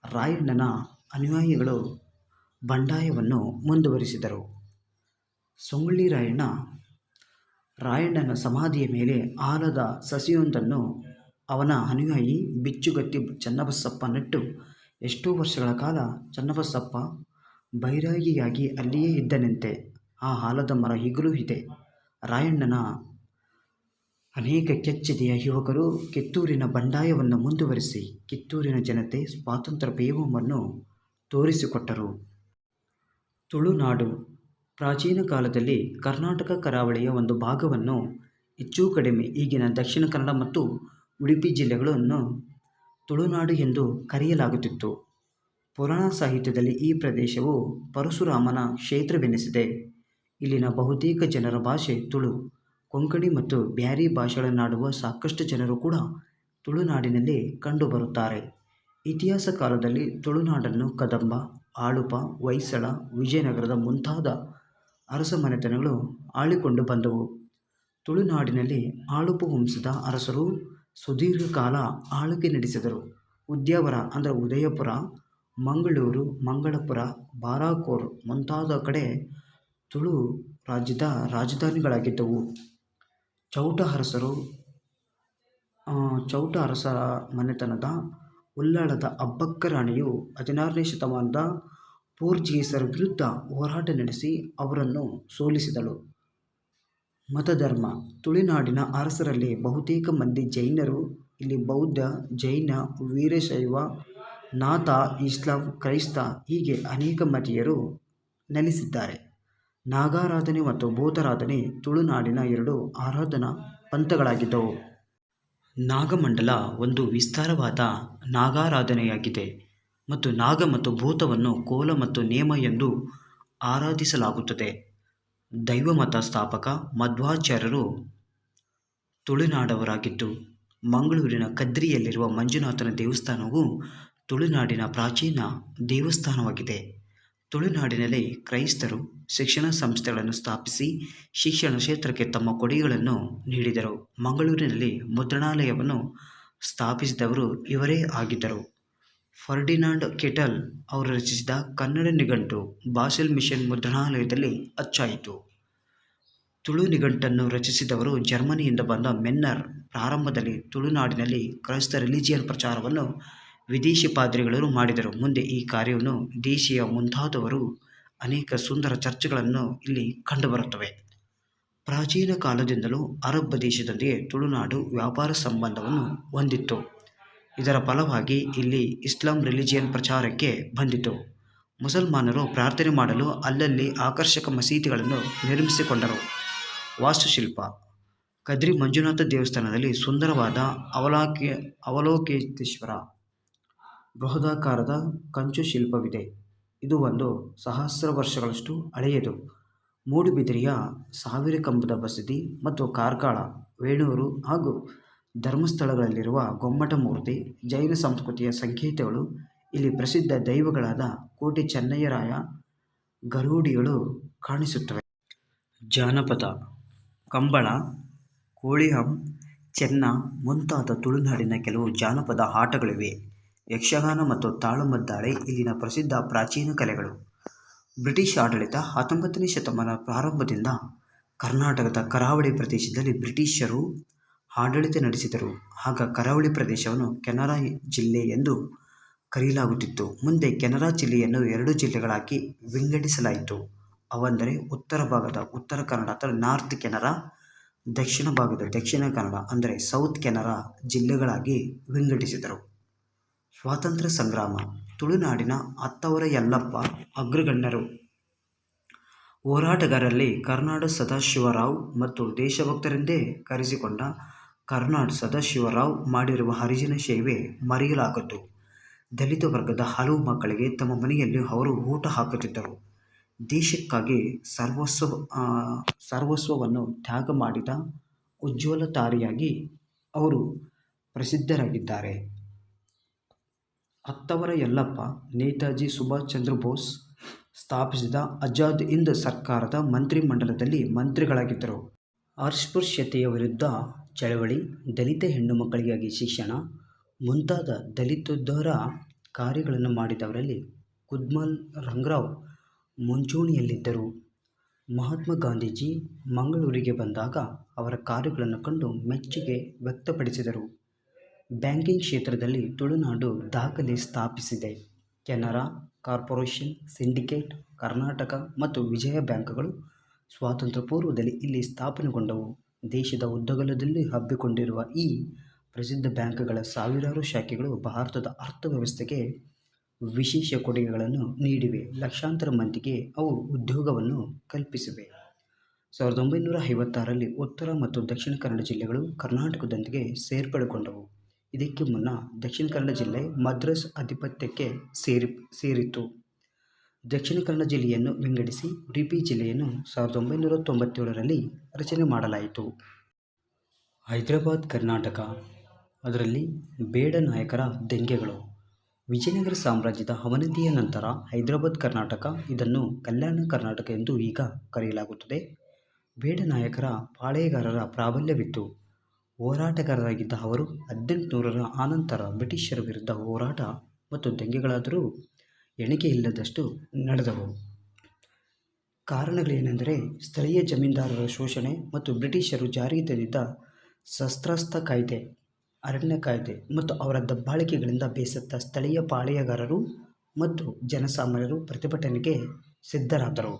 ರಾಯಣ್ಣನ ಅನುಯಾಯಿಗಳು ಬಂಡಾಯವನ್ನು ಮುಂದುವರಿಸಿದರು. ಸಂಗೊಳ್ಳಿ ರಾಯಣ್ಣನ ಸಮಾಧಿಯ ಮೇಲೆ ಆಲದ ಸಸಿಯೊಂದನ್ನು ಅವನ ಅನುಯಾಯಿ ಬಿಚ್ಚುಗತ್ತಿ ಚನ್ನಬಸಪ್ಪ ನೆಟ್ಟು ಎಷ್ಟೋ ವರ್ಷಗಳ ಕಾಲ ಚನ್ನಬಸಪ್ಪ ಬೈರಾಗಿಯಾಗಿ ಅಲ್ಲಿಯೇ ಇದ್ದನಂತೆ. ಆ ಆಲದ ಮರ ಈಗಲೂ ಇದೆ. ರಾಯಣ್ಣನ ಅನೇಕ ಕೆಚ್ಚೆದೆಯ ಯುವಕರು ಕಿತ್ತೂರಿನ ಬಂಡಾಯವನ್ನು ಮುಂದುವರಿಸಿ ಕಿತ್ತೂರಿನ ಜನತೆ ಸ್ವಾತಂತ್ರ್ಯ ಪ್ರೇಮವನ್ನು ತೋರಿಸಿಕೊಟ್ಟರು. ತುಳುನಾಡು. ಪ್ರಾಚೀನ ಕಾಲದಲ್ಲಿ ಕರ್ನಾಟಕ ಕರಾವಳಿಯ ಒಂದು ಭಾಗವನ್ನು ಹೆಚ್ಚು ಕಡಿಮೆ ಈಗಿನ ದಕ್ಷಿಣ ಕನ್ನಡ ಮತ್ತು ಉಡುಪಿ ಜಿಲ್ಲೆಗಳನ್ನು ತುಳುನಾಡು ಎಂದು ಕರೆಯಲಾಗುತ್ತಿತ್ತು. ಪುರಾಣ ಸಾಹಿತ್ಯದಲ್ಲಿ ಈ ಪ್ರದೇಶವು ಪರಶುರಾಮನ ಕ್ಷೇತ್ರವೆನಿಸಿದೆ. ಇಲ್ಲಿನ ಬಹುತೇಕ ಜನರ ಭಾಷೆ ತುಳು. ಕೊಂಕಣಿ ಮತ್ತು ಬ್ಯಾರಿ ಭಾಷೆಗಳನ್ನಾಡುವ ಸಾಕಷ್ಟು ಜನರು ಕೂಡ ತುಳುನಾಡಿನಲ್ಲಿ ಕಂಡುಬರುತ್ತಾರೆ. ಇತಿಹಾಸ ಕಾಲದಲ್ಲಿ ತುಳುನಾಡನ್ನು ಕದಂಬ, ಆಳುಪ, ಹೊಯ್ಸಳ, ವಿಜಯನಗರದ ಮುಂತಾದ ಅರಸಮನೆತನಗಳು ಆಳಿಕೊಂಡು ಬಂದವು. ತುಳುನಾಡಿನಲ್ಲಿ ಆಳುಪ ವಂಶದ ಅರಸರು ಸುದೀರ್ಘ ಕಾಲ ಆಳ್ವಿಕೆ ನಡೆಸಿದರು. ಉದ್ಯಾವರ ಅಂದರೆ ಉದಯಪುರ, ಮಂಗಳೂರು, ಮಂಗಳಪುರ, ಬಾರಾಕೋರ್ ಮುಂತಾದ ಕಡೆ ತುಳು ರಾಜ್ಯದ ರಾಜಧಾನಿಗಳಾಗಿದ್ದವು. ಚೌಟ ಅರಸರ ಮನೆತನದ ಉಳ್ಳಾಲದ ಅಬ್ಬಕ್ಕ ರಾಣಿಯು 16ನೇ ಶತಮಾನದ ಪೋರ್ಚುಗೀಸರ ವಿರುದ್ಧ ಹೋರಾಟ ನಡೆಸಿ ಅವರನ್ನು ಸೋಲಿಸಿದಳು. ಮತಧರ್ಮ. ತುಳುನಾಡಿನ ಅರಸರಲ್ಲಿ ಬಹುತೇಕ ಮಂದಿ ಜೈನರು. ಇಲ್ಲಿ ಬೌದ್ಧ, ಜೈನ, ವೀರಶೈವ, ನಾಥ, ಇಸ್ಲಾಂ, ಕ್ರೈಸ್ತ ಹೀಗೆ ಅನೇಕ ಮತೀಯರು ನೆಲೆಸಿದ್ದಾರೆ. ನಾಗಾರಾಧನೆ ಮತ್ತು ಭೂತಾರಾಧನೆ ತುಳುನಾಡಿನ 2 ಆರಾಧನಾ ಪಂಥಗಳಾಗಿದ್ದವು. ನಾಗಮಂಡಲ ಒಂದು ವಿಸ್ತಾರವಾದ ನಾಗಾರಾಧನೆಯಾಗಿದೆ ಮತ್ತು ನಾಗ ಮತ್ತು ಭೂತವನ್ನು ಕೋಲ ಮತ್ತು ನೇಮ ಎಂದು ಆರಾಧಿಸಲಾಗುತ್ತದೆ. ದೈವಮತ ಸ್ಥಾಪಕ ಮಧ್ವಾಚಾರ್ಯರು ತುಳುನಾಡವರಾಗಿದ್ದು, ಮಂಗಳೂರಿನ ಕದ್ರಿಯಲ್ಲಿರುವ ಮಂಜುನಾಥನ ದೇವಸ್ಥಾನವು ತುಳುನಾಡಿನ ಪ್ರಾಚೀನ ದೇವಸ್ಥಾನವಾಗಿದೆ. ತುಳುನಾಡಿನಲ್ಲಿ ಕ್ರೈಸ್ತರು ಶಿಕ್ಷಣ ಸಂಸ್ಥೆಗಳನ್ನು ಸ್ಥಾಪಿಸಿ ಶಿಕ್ಷಣ ಕ್ಷೇತ್ರಕ್ಕೆ ತಮ್ಮ ಕೊಡುಗೆಗಳನ್ನು ನೀಡಿದರು. ಮಂಗಳೂರಿನಲ್ಲಿ ಮುದ್ರಣಾಲಯವನ್ನು ಸ್ಥಾಪಿಸಿದವರು ಇವರೇ ಆಗಿದ್ದರು. ಫರ್ಡಿನಾಂಡ್ ಕೆಟಲ್ ಅವರು ರಚಿಸಿದ ಕನ್ನಡ ನಿಘಂಟು ಬಾಸೆಲ್ ಮಿಷನ್ ಮುದ್ರಣಾಲಯದಲ್ಲಿ ಅಚ್ಚಾಯಿತು. ತುಳು ನಿಘಂಟನ್ನು ರಚಿಸಿದವರು ಜರ್ಮನಿಯಿಂದ ಬಂದ ಮೆನ್ನರ್. ಪ್ರಾರಂಭದಲ್ಲಿ ತುಳುನಾಡಿನಲ್ಲಿ ಕ್ರೈಸ್ತ ರಿಲಿಜಿಯನ್ ಪ್ರಚಾರವನ್ನು ವಿದೇಶಿ ಪಾದ್ರಿಗಳು ಮಾಡಿದರು. ಮುಂದೆ ಈ ಕಾರ್ಯವನ್ನು ದೇಶೀಯ ಮುಂತಾದವರು ಅನೇಕ ಸುಂದರ ಚರ್ಚ್ಗಳನ್ನು ಇಲ್ಲಿ ಕಂಡುಬರುತ್ತವೆ. ಪ್ರಾಚೀನ ಕಾಲದಿಂದಲೂ ಅರಬ್ ದೇಶದೊಂದಿಗೆ ತುಳುನಾಡು ವ್ಯಾಪಾರ ಸಂಬಂಧವನ್ನು ಹೊಂದಿತ್ತು. ಇದರ ಫಲವಾಗಿ ಇಲ್ಲಿ ಇಸ್ಲಾಂ ರಿಲಿಜಿಯನ್ ಪ್ರಚಾರಕ್ಕೆ ಬಂದಿತು. ಮುಸಲ್ಮಾನರು ಪ್ರಾರ್ಥನೆ ಮಾಡಲು ಅಲ್ಲಲ್ಲಿ ಆಕರ್ಷಕ ಮಸೀದಿಗಳನ್ನು ನಿರ್ಮಿಸಿಕೊಂಡರು. ವಾಸ್ತುಶಿಲ್ಪ. ಕದ್ರಿ ಮಂಜುನಾಥ ದೇವಸ್ಥಾನದಲ್ಲಿ ಸುಂದರವಾದ ಅವಲೋಕಿತೇಶ್ವರ ಬೃಹದಾಕಾರದ ಕಂಚು ಶಿಲ್ಪವಿದೆ. ಇದು 1000 ವರ್ಷಗಳಷ್ಟು ಹಳೆಯದು. ಮೂಡುಬಿದಿರೆಯ ಸಾವಿರಕಂಬದ ಬಸದಿ ಮತ್ತು ಕಾರ್ಕಳ, ವೇಣೂರು ಹಾಗೂ ಧರ್ಮಸ್ಥಳಗಳಲ್ಲಿರುವ ಗೊಮ್ಮಟ ಮೂರ್ತಿ ಜೈನ ಸಂಸ್ಕೃತಿಯ ಸಂಕೇತಗಳು ಇಲ್ಲಿ ಪ್ರಸಿದ್ಧ ದೈವಗಳಾದ ಕೋಟೆ ಚೆನ್ನಯ್ಯರಾಯ, ಗರುಡಿಗಳು ಕಾಣಿಸುತ್ತವೆ. ಜಾನಪದ ಕಂಬಳ, ಕೋಳಿಹಂ, ಚೆನ್ನ ಮುಂತಾದ ತುಳುನಾಡಿನ ಕೆಲವು ಜಾನಪದ ಆಟಗಳಿವೆ. ಯಕ್ಷಗಾನ ಮತ್ತು ತಾಳಮದ್ದಾಳೆ ಇಲ್ಲಿನ ಪ್ರಸಿದ್ಧ ಪ್ರಾಚೀನ ಕಲೆಗಳು. ಬ್ರಿಟಿಷ್ ಆಡಳಿತ 19ನೇ ಶತಮಾನದ ಪ್ರಾರಂಭದಿಂದ ಕರ್ನಾಟಕದ ಕರಾವಳಿ ಪ್ರದೇಶದಲ್ಲಿ ಬ್ರಿಟಿಷರು ಆಡಳಿತ ನಡೆಸಿದರು. ಆಗ ಕರಾವಳಿ ಪ್ರದೇಶವನ್ನು ಕೆನರಾ ಜಿಲ್ಲೆ ಎಂದು ಕರೆಯಲಾಗುತ್ತಿತ್ತು. ಮುಂದೆ ಕೆನರಾ ಜಿಲ್ಲೆಯನ್ನು 2 ಜಿಲ್ಲೆಗಳಾಗಿ ವಿಂಗಡಿಸಲಾಯಿತು. ಅವೆಂದರೆ ಉತ್ತರ ಭಾಗದ ಉತ್ತರ ಕನ್ನಡ ಅಥವಾ ನಾರ್ತ್ ಕೆನರಾ, ದಕ್ಷಿಣ ಭಾಗದ ದಕ್ಷಿಣ ಕನ್ನಡ ಅಂದರೆ ಸೌತ್ ಕೆನರಾ ಜಿಲ್ಲೆಗಳಾಗಿ ವಿಂಗಡಿಸಿದರು. ಸ್ವಾತಂತ್ರ್ಯ ಸಂಗ್ರಾಮ. ತುಳುನಾಡಿನ ಅತ್ತಾವರ ಯಲ್ಲಪ್ಪ ಅಗ್ರಗಣ್ಯರು. ಹೋರಾಟಗಾರರಲ್ಲಿ ಕರ್ನಾಡ ಸದಾಶಿವರಾವ್ ಮತ್ತು ದೇಶಭಕ್ತರೆಂದೇ ಕರೆಸಿಕೊಂಡ ಕರ್ನಾಡ ಸದಾಶಿವರಾವ್ ಮಾಡಿರುವ ಹರಿಜನ ಸೇವೆ ಮರೆಯಲಾಗದ್ದು. ದಲಿತ ವರ್ಗದ ಹಲವು ಮಕ್ಕಳಿಗೆ ತಮ್ಮ ಮನೆಯಲ್ಲಿ ಅವರು ಊಟ ಹಾಕುತ್ತಿದ್ದರು. ದೇಶಕ್ಕಾಗಿ ಸರ್ವಸ್ವವನ್ನು ತ್ಯಾಗ ಮಾಡಿದ ಉಜ್ವಲ ತಾರೆಯಾಗಿ ಅವರು ಪ್ರಸಿದ್ಧರಾಗಿದ್ದಾರೆ. ಅತ್ತಾವರ ಯಲ್ಲಪ್ಪ ನೇತಾಜಿ ಸುಭಾಷ್ ಚಂದ್ರ ಬೋಸ್ ಸ್ಥಾಪಿಸಿದ ಆಜಾದ್ ಹಿಂದ್ ಸರ್ಕಾರದ ಮಂತ್ರಿಮಂಡಲದಲ್ಲಿ ಮಂತ್ರಿಗಳಾಗಿದ್ದರು. ಅಸ್ಪೃಶ್ಯತೆಯ ವಿರುದ್ಧ ಚಳವಳಿ, ದಲಿತ ಹೆಣ್ಣು ಮಕ್ಕಳಿಗಾಗಿ ಶಿಕ್ಷಣ ಮುಂತಾದ ದಲಿತೋದ್ಧಾರ ಕಾರ್ಯಗಳನ್ನು ಮಾಡಿದವರಲ್ಲಿ ಕುದ್ಮಲ್ ರಂಗರಾವ್ ಮುಂಚೂಣಿಯಲ್ಲಿದ್ದರು. ಮಹಾತ್ಮ ಗಾಂಧೀಜಿ ಮಂಗಳೂರಿಗೆ ಬಂದಾಗ ಅವರ ಕಾರ್ಯಗಳನ್ನು ಕಂಡು ಮೆಚ್ಚುಗೆ ವ್ಯಕ್ತಪಡಿಸಿದರು. ಬ್ಯಾಂಕಿಂಗ್ ಕ್ಷೇತ್ರದಲ್ಲಿ ತುಳುನಾಡು ದಾಖಲೆ ಸ್ಥಾಪಿಸಿದೆ. ಕೆನರಾ, ಕಾರ್ಪೊರೇಷನ್, ಸಿಂಡಿಕೇಟ್, ಕರ್ನಾಟಕ ಮತ್ತು ವಿಜಯ ಬ್ಯಾಂಕ್ಗಳು ಸ್ವಾತಂತ್ರ್ಯ ಪೂರ್ವದಲ್ಲಿ ಇಲ್ಲಿ ಸ್ಥಾಪನೆಗೊಂಡವು. ದೇಶದ ಉದ್ದಗಲದಲ್ಲಿ ಹಬ್ಬಿಕೊಂಡಿರುವ ಈ ಪ್ರಸಿದ್ಧ ಬ್ಯಾಂಕ್ಗಳ ಸಾವಿರಾರು ಶಾಖೆಗಳು ಭಾರತದ ಅರ್ಥವ್ಯವಸ್ಥೆಗೆ ವಿಶೇಷ ಕೊಡುಗೆಗಳನ್ನು ನೀಡಿವೆ. ಲಕ್ಷಾಂತರ ಮಂದಿಗೆ ಅವು ಉದ್ಯೋಗವನ್ನು ಕಲ್ಪಿಸಿವೆ. 1956ರಲ್ಲಿ ಉತ್ತರ ಮತ್ತು ದಕ್ಷಿಣ ಕನ್ನಡ ಜಿಲ್ಲೆಗಳು ಕರ್ನಾಟಕದೊಂದಿಗೆ ಸೇರ್ಪಡೆಗೊಂಡವು. ಇದಕ್ಕೆ ಮುನ್ನ ದಕ್ಷಿಣ ಕನ್ನಡ ಜಿಲ್ಲೆ ಮದ್ರಾಸ್ ಅಧಿಪತ್ಯಕ್ಕೆ ಸೇರಿತ್ತು. ದಕ್ಷಿಣ ಕನ್ನಡ ಜಿಲ್ಲೆಯನ್ನು ವಿಂಗಡಿಸಿ ಉಡುಪಿ ಜಿಲ್ಲೆಯನ್ನು 1997ರಲ್ಲಿ ರಚನೆ ಮಾಡಲಾಯಿತು. ಹೈದರಾಬಾದ್ ಕರ್ನಾಟಕ. ಅದರಲ್ಲಿ ಬೇಡ ನಾಯಕರ ದಂಗೆಗಳು. ವಿಜಯನಗರ ಸಾಮ್ರಾಜ್ಯದ ಅವನತಿಯ ನಂತರ ಹೈದರಾಬಾದ್ ಕರ್ನಾಟಕ, ಇದನ್ನು ಕಲ್ಯಾಣ ಕರ್ನಾಟಕ ಎಂದು ಈಗ ಕರೆಯಲಾಗುತ್ತದೆ. ಬೇಡ ನಾಯಕರ ಪಾಳೆಯಗಾರರ ಪ್ರಾಬಲ್ಯವಿತ್ತು. ಹೋರಾಟಗಾರರಾಗಿದ್ದ ಅವರು 1800ರ ಆನಂತರ ಬ್ರಿಟಿಷರ ವಿರುದ್ಧ ಹೋರಾಟ ಮತ್ತು ದಂಗೆಗಳಾದರೂ ಎಣಿಕೆಯಿಲ್ಲದಷ್ಟು ನಡೆದವು. ಕಾರಣಗಳೇನೆಂದರೆ ಸ್ಥಳೀಯ ಜಮೀನ್ದಾರರ ಶೋಷಣೆ ಮತ್ತು ಬ್ರಿಟಿಷರು ಜಾರಿಗೆ ತಂದಿದ್ದ ಶಸ್ತ್ರಾಸ್ತ್ರ ಕಾಯ್ದೆ, ಅರಣ್ಯ ಕಾಯ್ದೆ ಮತ್ತು ಅವರ ದಬ್ಬಾಳಿಕೆಗಳಿಂದ ಬೇಸತ್ತ ಸ್ಥಳೀಯ ಪಾಳೆಯಗಾರರು ಮತ್ತು ಜನಸಾಮಾನ್ಯರು ಪ್ರತಿಭಟನೆಗೆ ಸಿದ್ಧರಾದರು.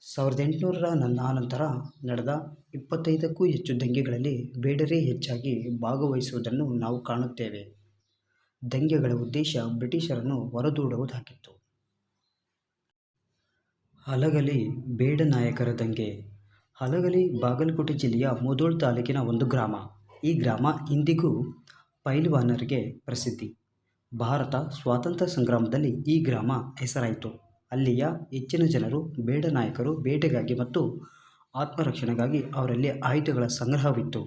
1800ರ ಆನಂತರ ನಡೆದ 25ಕ್ಕೂ ಹೆಚ್ಚು ದಂಗೆಗಳಲ್ಲಿ ಬೇಡರೇ ಹೆಚ್ಚಾಗಿ ಭಾಗವಹಿಸುವುದನ್ನು ನಾವು ಕಾಣುತ್ತೇವೆ. ದಂಗೆಗಳ ಉದ್ದೇಶ ಬ್ರಿಟಿಷರನ್ನು ಹೊರದೂಡುವುದಾಗಿತ್ತು. ಹಲಗಲಿ ಬೇಡ ನಾಯಕರ ದಂಗೆ. ಹಲಗಲಿ ಬಾಗಲಕೋಟೆ ಜಿಲ್ಲೆಯ ಮುಧೋಳ ತಾಲೂಕಿನ ಒಂದು ಗ್ರಾಮ. ಈ ಗ್ರಾಮ ಇಂದಿಗೂ ಪೈಲ್ವಾನರಿಗೆ ಪ್ರಸಿದ್ಧಿ. ಭಾರತ ಸ್ವಾತಂತ್ರ್ಯ ಸಂಗ್ರಾಮದಲ್ಲಿ ಈ ಗ್ರಾಮ ಹೆಸರಾಯಿತು. ಅಲ್ಲಿಯ ಹೆಚ್ಚಿನ ಜನರು ಬೇಡ ನಾಯಕರು. ಬೇಟೆಗಾಗಿ ಮತ್ತು ಆತ್ಮರಕ್ಷಣೆಗಾಗಿ ಅವರಲ್ಲಿ ಆಯುಧಗಳ ಸಂಗ್ರಹವಿತ್ತು.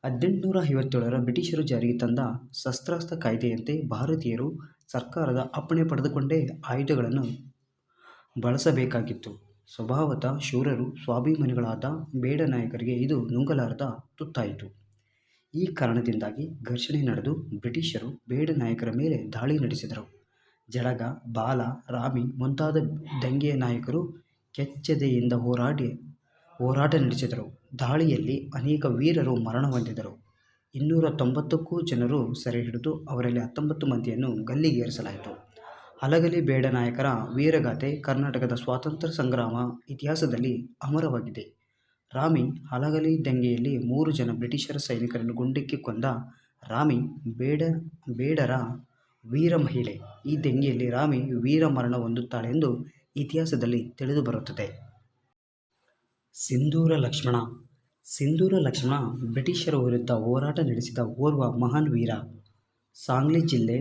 1857ರ ಬ್ರಿಟಿಷರು ಜಾರಿಗೆ ತಂದ ಶಸ್ತ್ರಾಸ್ತ್ರ ಕಾಯ್ದೆಯಂತೆ ಭಾರತೀಯರು ಸರ್ಕಾರದ ಅಪ್ಪಣೆ ಪಡೆದುಕೊಂಡೇ ಆಯುಧಗಳನ್ನು ಬಳಸಬೇಕಾಗಿತ್ತು. ಸ್ವಭಾವತಃ ಶೂರರು, ಸ್ವಾಭಿಮಾನಿಗಳಾದ ಬೇಡ ನಾಯಕರಿಗೆ ಇದು ನುಂಗಲಾರದ ತುತ್ತಾಯಿತು. ಈ ಕಾರಣದಿಂದಾಗಿ ಘರ್ಷಣೆ ನಡೆದು ಬ್ರಿಟಿಷರು ಬೇಡ ನಾಯಕರ ಮೇಲೆ ದಾಳಿ ನಡೆಸಿದರು. ಜಳಗ, ಬಾಲ, ರಾಮಿ ಮುಂತಾದ ದಂಗೆಯ ನಾಯಕರು ಕೆಚ್ಚೆದೆಯಿಂದ ಹೋರಾಟ ನಡೆಸಿದರು. ದಾಳಿಯಲ್ಲಿ ಅನೇಕ ವೀರರು ಮರಣ ಹೊಂದಿದರು. 290ಕ್ಕೂ ಜನರು ಸೆರೆ ಹಿಡಿದು ಅವರಲ್ಲಿ 19 ಮಂದಿಯನ್ನು ಗಲ್ಲಿಗೇರಿಸಲಾಯಿತು. ಹಲಗಲಿ ಬೇಡ ನಾಯಕರ ವೀರಗಾಥೆ ಕರ್ನಾಟಕದ ಸ್ವಾತಂತ್ರ್ಯ ಸಂಗ್ರಾಮ ಇತಿಹಾಸದಲ್ಲಿ ಅಮರವಾಗಿದೆ. ರಾಮಿ ಹಲಗಲಿ ದಂಗೆಯಲ್ಲಿ 3 ಜನ ಬ್ರಿಟಿಷರ ಸೈನಿಕರನ್ನು ಗುಂಡಿಕ್ಕಿ ಕೊಂದ ರಾಮಿ ಬೇಡರ ವೀರ ಮಹಿಳೆ. ಈ ದಂಗೆಯಲ್ಲಿ ರಾಮಿ ವೀರ ಮರಣ ಹೊಂದುತ್ತಾಳೆ ಎಂದು ಇತಿಹಾಸದಲ್ಲಿ ತಿಳಿದುಬರುತ್ತದೆ. ಸಿಂಧೂರ ಲಕ್ಷ್ಮಣ. ಸಿಂಧೂರ ಲಕ್ಷ್ಮಣ ಬ್ರಿಟಿಷರ ವಿರುದ್ಧ ಹೋರಾಟ ನಡೆಸಿದ ಓರ್ವ ಮಹಾನ್ ವೀರ. ಸಾಂಗ್ಲಿ ಜಿಲ್ಲೆ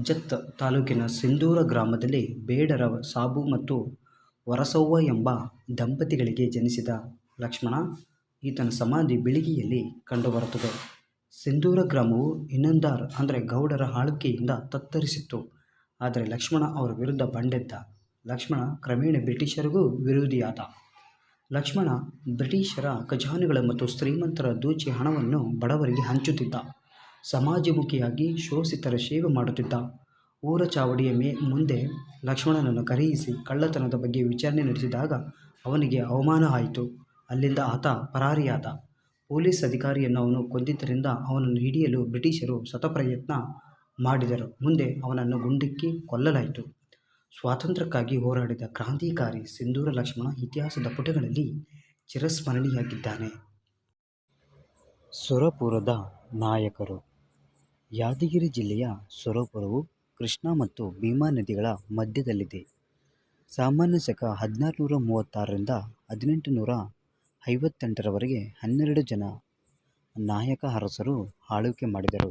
ಜತ್ ತಾಲೂಕಿನ ಸಿಂಧೂರ ಗ್ರಾಮದಲ್ಲಿ ಬೇಡರ ಸಾಬು ಮತ್ತು ವರಸವ್ವ ಎಂಬ ದಂಪತಿಗಳಿಗೆ ಜನಿಸಿದ ಲಕ್ಷ್ಮಣ. ಈತನ ಸಮಾಧಿ ಬಿಳಿಗಿಯಲ್ಲಿ ಕಂಡುಬರುತ್ತದೆ. ಸಿಂಧೂರ ಗ್ರಾಮವು ಇನಾಮ್ದಾರ್ ಅಂದರೆ ಗೌಡರ ಆಳ್ವಿಕೆಯಿಂದ ತತ್ತರಿಸಿತ್ತು. ಆದರೆ ಲಕ್ಷ್ಮಣ ಅವರ ವಿರುದ್ಧ ಬಂಡೆದ್ದ. ಲಕ್ಷ್ಮಣ ಕ್ರಮೇಣ ಬ್ರಿಟಿಷರಿಗೂ ವಿರೋಧಿಯಾದ. ಲಕ್ಷ್ಮಣ ಬ್ರಿಟಿಷರ ಖಜಾನೆಗಳ ಮತ್ತು ಶ್ರೀಮಂತರ ದೋಚಿ ಹಣವನ್ನು ಬಡವರಿಗೆ ಹಂಚುತ್ತಿದ್ದ. ಸಮಾಜಮುಖಿಯಾಗಿ ಶೋಷಿತರ ಸೇವೆ ಮಾಡುತ್ತಿದ್ದ. ಊರ ಚಾವಡಿಯ ಮುಂದೆ ಲಕ್ಷ್ಮಣನನ್ನು ಕರೆಯಿಸಿ ಕಳ್ಳತನದ ಬಗ್ಗೆ ವಿಚಾರಣೆ ನಡೆಸಿದಾಗ ಅವನಿಗೆ ಅವಮಾನ ಆಯಿತು. ಅಲ್ಲಿಂದ ಆತ ಪರಾರಿಯಾದ. ಪೊಲೀಸ್ ಅಧಿಕಾರಿಯನ್ನು ಅವನು ಕೊಂದಿದ್ದರಿಂದ ಅವನನ್ನು ಹಿಡಿಯಲು ಬ್ರಿಟಿಷರು ಶತಪ್ರಯತ್ನ ಮಾಡಿದರು. ಮುಂದೆ ಅವನನ್ನು ಗುಂಡಿಕ್ಕಿ ಕೊಲ್ಲಲಾಯಿತು. ಸ್ವಾತಂತ್ರ್ಯಕ್ಕಾಗಿ ಹೋರಾಡಿದ ಕ್ರಾಂತಿಕಾರಿ ಸಿಂಧೂರ ಲಕ್ಷ್ಮಣ ಇತಿಹಾಸದ ಪುಟಗಳಲ್ಲಿ ಚಿರಸ್ಮರಣೀಯನಾಗಿದ್ದಾನೆ. ಸುರಪುರದ ನಾಯಕರು. ಯಾದಗಿರಿ ಜಿಲ್ಲೆಯ ಸುರಪುರವು ಕೃಷ್ಣಾ ಮತ್ತು ಭೀಮಾ ನದಿಗಳ ಮಧ್ಯದಲ್ಲಿದೆ. ಸಾಮಾನ್ಯ ಶಕ 1636ರಿಂದ 1858ರವರೆಗೆ 12 ಜನ ನಾಯಕ ಅರಸರು ಆಳ್ವಿಕೆ ಮಾಡಿದರು.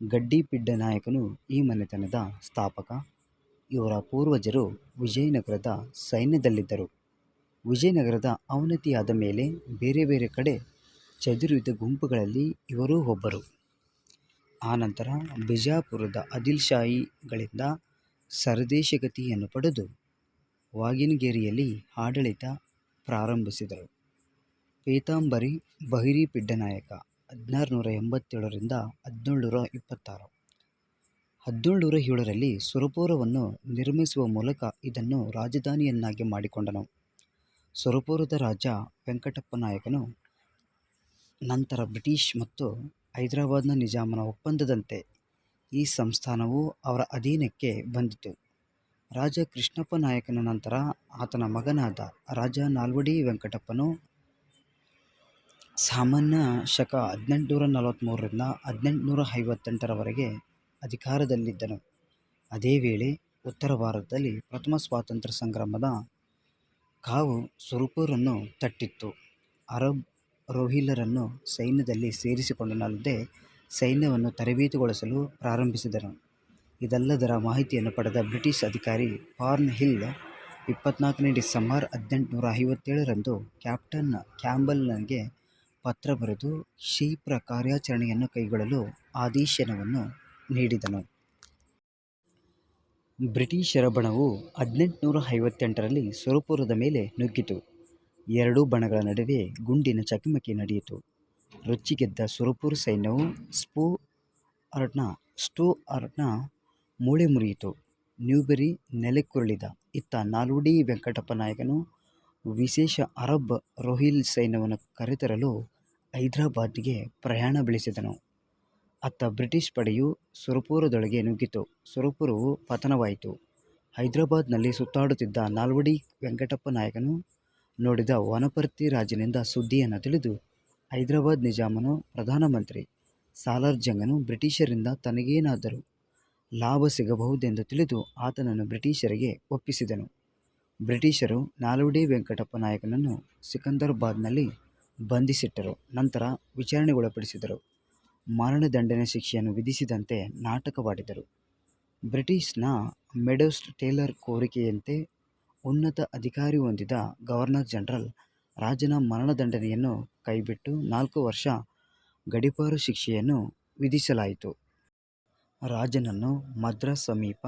ಗಡ್ಡಿಪಿಡ್ಡ ನಾಯಕನು ಈ ಮನೆತನದ ಸ್ಥಾಪಕ. ಇವರ ಪೂರ್ವಜರು ವಿಜಯನಗರದ ಸೈನ್ಯದಲ್ಲಿದ್ದರು. ವಿಜಯನಗರದ ಅವನತಿಯಾದ ಮೇಲೆ ಬೇರೆ ಬೇರೆ ಕಡೆ ಚದುರಿದ ಗುಂಪುಗಳಲ್ಲಿ ಇವರೂ ಒಬ್ಬರು. ಆನಂತರ ಬಿಜಾಪುರದ ಆದಿಲ್ಶಾಹಿಗಳಿಂದ ಸರದೇಶಗತಿಯನ್ನು ಪಡೆದು ವಾಗೀನಗಿರಿಯಲ್ಲಿ ಆಡಳಿತ ಪ್ರಾರಂಭಿಸಿದರು. ಪೀತಾಂಬರಿ ಬಹಿರಿಪಿಡ್ಡ ನಾಯಕ 1687ರಿಂದ 1726. 1707ರಲ್ಲಿ ಸುರಪುರವನ್ನು ನಿರ್ಮಿಸುವ ಮೂಲಕ ಇದನ್ನು ರಾಜಧಾನಿಯನ್ನಾಗಿ ಮಾಡಿಕೊಂಡನು. ಸುರಪುರದ ರಾಜ ವೆಂಕಟಪ್ಪ ನಾಯಕನು ನಂತರ ಬ್ರಿಟಿಷ್ ಮತ್ತು ಹೈದರಾಬಾದ್ನ ನಿಜಾಮನ ಒಪ್ಪಂದದಂತೆ ಈ ಸಂಸ್ಥಾನವು ಅವರ ಅಧೀನಕ್ಕೆ ಬಂದಿತು. ರಾಜ ಕೃಷ್ಣಪ್ಪ ನಾಯಕನ ನಂತರ ಆತನ ಮಗನಾದ ರಾಜ ನಾಲ್ವಡಿ ವೆಂಕಟಪ್ಪನು ಸಾಮಾನ್ಯ ಶಕ 1843ರಿಂದ 1858ರವರೆಗೆ ಅಧಿಕಾರದಲ್ಲಿದ್ದನು. ಅದೇ ವೇಳೆ ಉತ್ತರ ಭಾರತದಲ್ಲಿ ಪ್ರಥಮ ಸ್ವಾತಂತ್ರ್ಯ ಸಂಗ್ರಾಮದ ಕಾವು ಸುರಪುರನ್ನು ತಟ್ಟಿತ್ತು. ಅರಬ್ ರೋಹಿಲ್ಲರನ್ನು ಸೈನ್ಯದಲ್ಲಿ ಸೇರಿಸಿಕೊಂಡನಲ್ಲದೆ ಸೈನ್ಯವನ್ನು ತರಬೇತಿಗೊಳಿಸಲು ಪ್ರಾರಂಭಿಸಿದನು. ಇದೆಲ್ಲದರ ಮಾಹಿತಿಯನ್ನು ಪಡೆದ ಬ್ರಿಟಿಷ್ ಅಧಿಕಾರಿ ಪಾರ್ನ್ ಹಿಲ್ 24ನೇ ಡಿಸೆಂಬರ್ 1857ರಂದು ಕ್ಯಾಪ್ಟನ್ ಕ್ಯಾಂಬೆಲ್ಗೆ ಪತ್ರ ಬರೆದು ಕ್ಷಿಪ್ರ ಕಾರ್ಯಾಚರಣೆಯನ್ನು ಕೈಗೊಳ್ಳಲು ಆದೇಶವನ್ನು ನೀಡಿದನು. ಬ್ರಿಟಿಷರ ಬಣವು 1858ರಲ್ಲಿ ಸುರಪುರದ ಮೇಲೆ ನುಗ್ಗಿತು. ಎರಡೂ ಬಣಗಳ ನಡುವೆ ಗುಂಡಿನ ಚಕಮಕಿ ನಡೆಯಿತು. ರೊಚ್ಚಿಗೆದ್ದ ಸುರಪುರ ಸೈನ್ಯವು ಸ್ಟುಅರ್ಟ್ನ ಮೂಳೆ ಮುರಿಯಿತು. ನ್ಯೂಬರಿ ನೆಲಕ್ಕುರುಳಿದ. ಇತ್ತ ನಾಲ್ವಡಿ ವೆಂಕಟಪ್ಪ ನಾಯಕನು ವಿಶೇಷ ಅರಬ್ ರೋಹಿಲ್ ಸೈನ್ಯವನ್ನು ಕರೆತರಲು ಹೈದರಾಬಾದ್ಗೆ ಪ್ರಯಾಣ ಬೆಳೆಸಿದನು. ಅತ್ತ ಬ್ರಿಟಿಷ್ ಪಡೆಯು ಸುರಪುರದೊಳಗೆ ನುಗ್ಗಿತು. ಸುರಪುರವು ಪತನವಾಯಿತು. ಹೈದರಾಬಾದ್ನಲ್ಲಿ ಸುತ್ತಾಡುತ್ತಿದ್ದ ನಾಲ್ವಡಿ ವೆಂಕಟಪ್ಪ ನಾಯಕನು ನೋಡಿದ ವನಪರ್ತಿ ರಾಜನಿಂದ ಸುದ್ದಿಯನ್ನು ತಿಳಿದು ಹೈದರಾಬಾದ್ ನಿಜಾಮನು ಪ್ರಧಾನಮಂತ್ರಿ ಸಾಲಾರ್ ಜಂಗನು ಬ್ರಿಟಿಷರಿಂದ ತನಗೇನಾದರೂ ಲಾಭ ಸಿಗಬಹುದೆಂದು ತಿಳಿದು ಆತನನ್ನು ಬ್ರಿಟಿಷರಿಗೆ ಒಪ್ಪಿಸಿದನು. ಬ್ರಿಟಿಷರು ನಾಲ್ವಡಿ ವೆಂಕಟಪ್ಪ ನಾಯಕನನ್ನು ಸಿಕಂದರಾಬಾದ್ನಲ್ಲಿ ಬಂಧಿಸಿಟ್ಟರು. ನಂತರ ವಿಚಾರಣೆಗೊಳಪಡಿಸಿದರು. ಮರಣದಂಡನೆ ಶಿಕ್ಷೆಯನ್ನು ವಿಧಿಸಿದಂತೆ ನಾಟಕವಾಡಿದರು. ಬ್ರಿಟಿಷ್ನ ಮೆಡೋಸ್ ಟೇಲರ್ ಕೋರಿಕೆಯಂತೆ ಉನ್ನತ ಅಧಿಕಾರಿ ಹೊಂದಿದ ಗವರ್ನರ್ ಜನರಲ್ ರಾಜನ ಮರಣದಂಡನೆಯನ್ನು ಕೈಬಿಟ್ಟು 4 ವರ್ಷ ಗಡೀಪಾರು ಶಿಕ್ಷೆಯನ್ನು ವಿಧಿಸಲಾಯಿತು. ರಾಜನನ್ನು ಮದ್ರಾಸ್ ಸಮೀಪ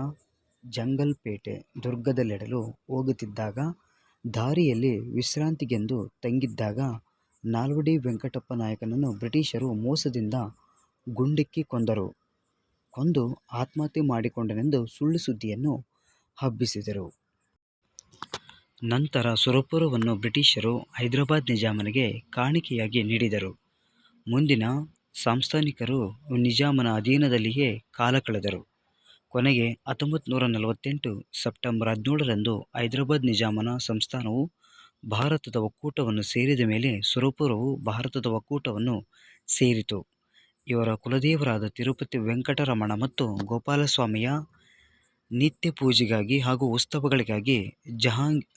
ಜಂಗಲ್ಪೇಟೆ ದುರ್ಗದಲ್ಲಿಡಲು ಹೋಗುತ್ತಿದ್ದಾಗ ದಾರಿಯಲ್ಲಿ ವಿಶ್ರಾಂತಿಗೆಂದು ತಂಗಿದ್ದಾಗ ನಾಲ್ವಡಿ ವೆಂಕಟಪ್ಪ ನಾಯಕನನ್ನು ಬ್ರಿಟಿಷರು ಮೋಸದಿಂದ ಗುಂಡಿಕ್ಕಿ ಕೊಂದು ಆತ್ಮಹತ್ಯೆ ಮಾಡಿಕೊಂಡನೆಂದು ಸುಳ್ಳು ಸುದ್ದಿಯನ್ನು ಹಬ್ಬಿಸಿದರು. ನಂತರ ಸುರಪುರವನ್ನು ಬ್ರಿಟಿಷರು ಹೈದರಾಬಾದ್ ನಿಜಾಮನಿಗೆ ಕಾಣಿಕೆಯಾಗಿ ನೀಡಿದರು. ಮುಂದಿನ ಸಂಸ್ಥಾನಿಕರು ನಿಜಾಮನ ಅಧೀನದಲ್ಲಿಯೇ ಕಾಲ ಕಳೆದರು. ಕೊನೆಗೆ 1948 ಸೆಪ್ಟೆಂಬರ್ 17ರಂದು ಹೈದರಾಬಾದ್ ನಿಜಾಮನ ಸಂಸ್ಥಾನವು ಭಾರತದ ಒಕ್ಕೂಟವನ್ನು ಸೇರಿದ ಮೇಲೆ ಸುರಪುರವು ಭಾರತದ ಒಕ್ಕೂಟವನ್ನು ಸೇರಿತು. ಇವರ ಕುಲದೇವರಾದ ತಿರುಪತಿ ವೆಂಕಟರಮಣ ಮತ್ತು ಗೋಪಾಲಸ್ವಾಮಿಯ ನಿತ್ಯ ಪೂಜೆಗಾಗಿ ಹಾಗೂ ಉತ್ಸವಗಳಿಗಾಗಿ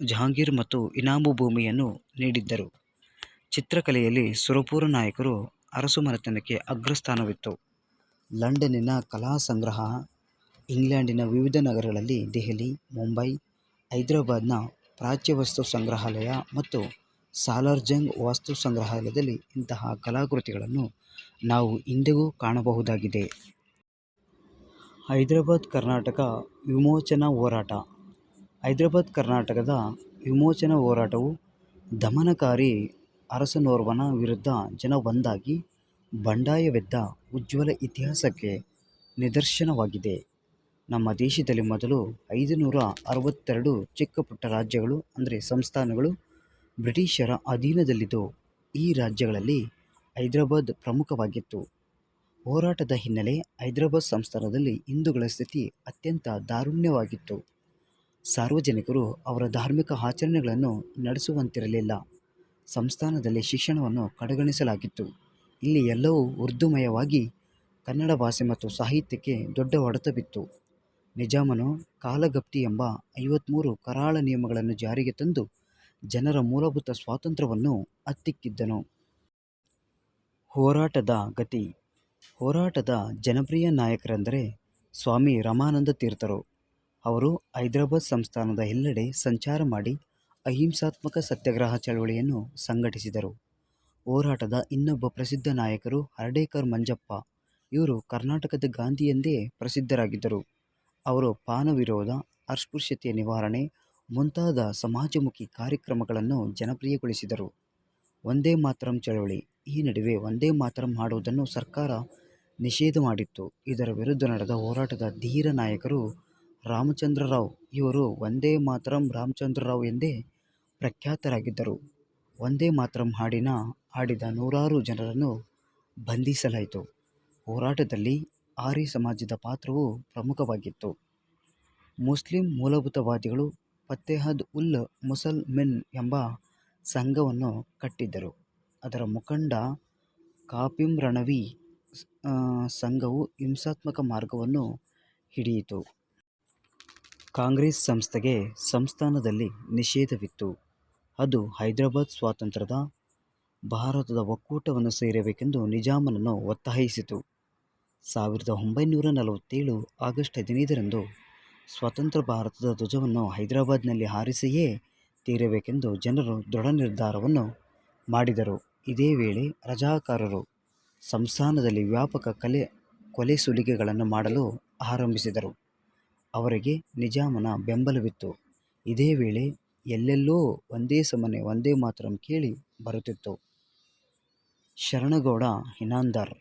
ಜಹಾಂಗೀರ್ ಮತ್ತು ಇನಾಮು ಭೂಮಿಯನ್ನು ನೀಡಿದ್ದರು. ಚಿತ್ರಕಲೆಯಲ್ಲಿ ಸುರಪುರ ನಾಯಕರು ಅರಸು ಮನೆತನಕ್ಕೆ ಅಗ್ರಸ್ಥಾನವಿತ್ತು. ಲಂಡನ್ನಿನ ಕಲಾ ಸಂಗ್ರಹ, ಇಂಗ್ಲೆಂಡಿನ ವಿವಿಧ ನಗರಗಳಲ್ಲಿ ದೆಹಲಿ, ಮುಂಬೈ, ಹೈದರಾಬಾದ್ನ ಪ್ರಾಚ್ಯವಸ್ತು ಸಂಗ್ರಹಾಲಯ ಮತ್ತು ಸಾಲಾರ್ ಜಂಗ್ ವಾಸ್ತು ಸಂಗ್ರಹಾಲಯದಲ್ಲಿ ಇಂತಹ ಕಲಾಕೃತಿಗಳನ್ನು ನಾವು ಇಂದಿಗೂ ಕಾಣಬಹುದಾಗಿದೆ. ಹೈದರಾಬಾದ್ ಕರ್ನಾಟಕ ವಿಮೋಚನಾ ಹೋರಾಟ. ಹೈದರಾಬಾದ್ ಕರ್ನಾಟಕದ ವಿಮೋಚನಾ ಹೋರಾಟವು ದಮನಕಾರಿ ಅರಸನೋರ್ವನ ವಿರುದ್ಧ ಜನ ಒಂದಾಗಿ ಬಂಡಾಯವೆದ್ದ ಉಜ್ವಲ ಇತಿಹಾಸಕ್ಕೆ ನಿದರ್ಶನವಾಗಿದೆ. ನಮ್ಮ ದೇಶದಲ್ಲಿ ಮೊದಲು 562 ಚಿಕ್ಕ ಪುಟ್ಟ ರಾಜ್ಯಗಳು ಅಂದರೆ ಸಂಸ್ಥಾನಗಳು ಬ್ರಿಟಿಷರ ಅಧೀನದಲ್ಲಿದ್ದು, ಈ ರಾಜ್ಯಗಳಲ್ಲಿ ಹೈದರಾಬಾದ್ ಪ್ರಮುಖವಾಗಿತ್ತು. ಹೋರಾಟದ ಹಿನ್ನೆಲೆ: ಹೈದರಾಬಾದ್ ಸಂಸ್ಥಾನದಲ್ಲಿ ಹಿಂದೂಗಳ ಸ್ಥಿತಿ ಅತ್ಯಂತ ದಾರುಣ್ಯವಾಗಿತ್ತು. ಸಾರ್ವಜನಿಕರು ಅವರ ಧಾರ್ಮಿಕ ಆಚರಣೆಗಳನ್ನು ನಡೆಸುವಂತಿರಲಿಲ್ಲ. ಸಂಸ್ಥಾನದಲ್ಲಿ ಶಿಕ್ಷಣವನ್ನು ಕಡೆಗಣಿಸಲಾಗಿತ್ತು. ಇಲ್ಲಿ ಎಲ್ಲವೂ ಉರ್ದುಮಯವಾಗಿ ಕನ್ನಡ ಭಾಷೆ ಮತ್ತು ಸಾಹಿತ್ಯಕ್ಕೆ ದೊಡ್ಡ ಹೊಡೆತವಿತ್ತು. ನಿಜಾಮನು ಕಾಲಗಪ್ತಿ ಎಂಬ 53 ಕರಾಳ ನಿಯಮಗಳನ್ನು ಜಾರಿಗೆ ತಂದು ಜನರ ಮೂಲಭೂತ ಸ್ವಾತಂತ್ರ್ಯವನ್ನು ಹತ್ತಿಕ್ಕಿದ್ದನು. ಹೋರಾಟದ ಗತಿ: ಹೋರಾಟದ ಜನಪ್ರಿಯ ನಾಯಕರೆಂದರೆ ಸ್ವಾಮಿ ರಾಮಾನಂದ ತೀರ್ಥರು. ಅವರು ಹೈದರಾಬಾದ್ ಸಂಸ್ಥಾನದ ಎಲ್ಲೆಡೆ ಸಂಚಾರ ಮಾಡಿ ಅಹಿಂಸಾತ್ಮಕ ಸತ್ಯಾಗ್ರಹ ಚಳವಳಿಯನ್ನು ಸಂಘಟಿಸಿದರು. ಹೋರಾಟದ ಇನ್ನೊಬ್ಬ ಪ್ರಸಿದ್ಧ ನಾಯಕರು ಹರ್ಡೇಕರ್ ಮಂಜಪ್ಪ. ಇವರು ಕರ್ನಾಟಕದ ಗಾಂಧಿ ಎಂದೇ ಪ್ರಸಿದ್ಧರಾಗಿದ್ದರು. ಅವರು ಪಾನ ವಿರೋಧ, ಅಸ್ಪೃಶ್ಯತೆಯ ನಿವಾರಣೆ ಮುಂತಾದ ಸಮಾಜಮುಖಿ ಕಾರ್ಯಕ್ರಮಗಳನ್ನು ಜನಪ್ರಿಯಗೊಳಿಸಿದರು. ವಂದೇ ಮಾತರಂ ಚಳವಳಿ: ಈ ನಡುವೆ ವಂದೇ ಮಾತರಂ ಹಾಡುವುದನ್ನು ಸರ್ಕಾರ ನಿಷೇಧ ಮಾಡಿತ್ತು. ಇದರ ವಿರುದ್ಧ ನಡೆದ ಹೋರಾಟದ ಧೀರ ನಾಯಕರು ರಾಮಚಂದ್ರ ರಾವ್. ಇವರು ವಂದೇ ಮಾತರಂ ರಾಮಚಂದ್ರರಾವ್ ಎಂದೇ ಪ್ರಖ್ಯಾತರಾಗಿದ್ದರು. ವಂದೇ ಮಾತರಂ ಹಾಡಿದ ನೂರಾರು ಜನರನ್ನು ಬಂಧಿಸಲಾಯಿತು. ಹೋರಾಟದಲ್ಲಿ ಆರ್ಯ ಸಮಾಜದ ಪಾತ್ರವೂ ಪ್ರಮುಖವಾಗಿತ್ತು. ಮುಸ್ಲಿಂ ಮೂಲಭೂತವಾದಿಗಳು ಫತೆಹದ್ ಉಲ್ ಮುಸಲ್ಮಿನ್ ಎಂಬ ಸಂಘವನ್ನು ಕಟ್ಟಿದ್ದರು. ಅದರ ಮುಖಂಡ ಕಾಸಿಂ ರಣವಿ ಸಂಘವು ಹಿಂಸಾತ್ಮಕ ಮಾರ್ಗವನ್ನು ಹಿಡಿಯಿತು. ಕಾಂಗ್ರೆಸ್ ಸಂಸ್ಥೆಗೆ ಸಂಸ್ಥಾನದಲ್ಲಿ ನಿಷೇಧವಿತ್ತು. ಅದು ಹೈದರಾಬಾದ್ ಸ್ವತಂತ್ರ ಭಾರತದ ಒಕ್ಕೂಟವನ್ನು ಸೇರಬೇಕೆಂದು ನಿಜಾಮನನ್ನು ಒತ್ತಾಯಿಸಿತು. 1947 ಆಗಸ್ಟ್ 15ರಂದು ಸ್ವತಂತ್ರ ಭಾರತದ ಧ್ವಜವನ್ನು ಹೈದರಾಬಾದ್ನಲ್ಲಿ ಹಾರಿಸಿಯೇ ತೀರಬೇಕೆಂದು ಜನರು ದೃಢ ನಿರ್ಧಾರವನ್ನು ಮಾಡಿದರು. ಇದೇ ವೇಳೆ ರಜಾಕಾರರು ಸಂಸ್ಥಾನದಲ್ಲಿ ವ್ಯಾಪಕ ಕೊಲೆ ಸುಲಿಗೆಗಳನ್ನು ಮಾಡಲು ಆರಂಭಿಸಿದರು. ಅವರಿಗೆ ನಿಜಾಮನ ಬೆಂಬಲವಿತ್ತು. ಇದೇ ವೇಳೆ ಎಲ್ಲೆಲ್ಲೋ ಒಂದೇ ಸಮನೆ ವಂದೇ ಮಾತರಂ ಕೇಳಿ ಬರುತ್ತಿತ್ತು. ಶರಣಗೌಡ ಇನಾಮದಾರ್: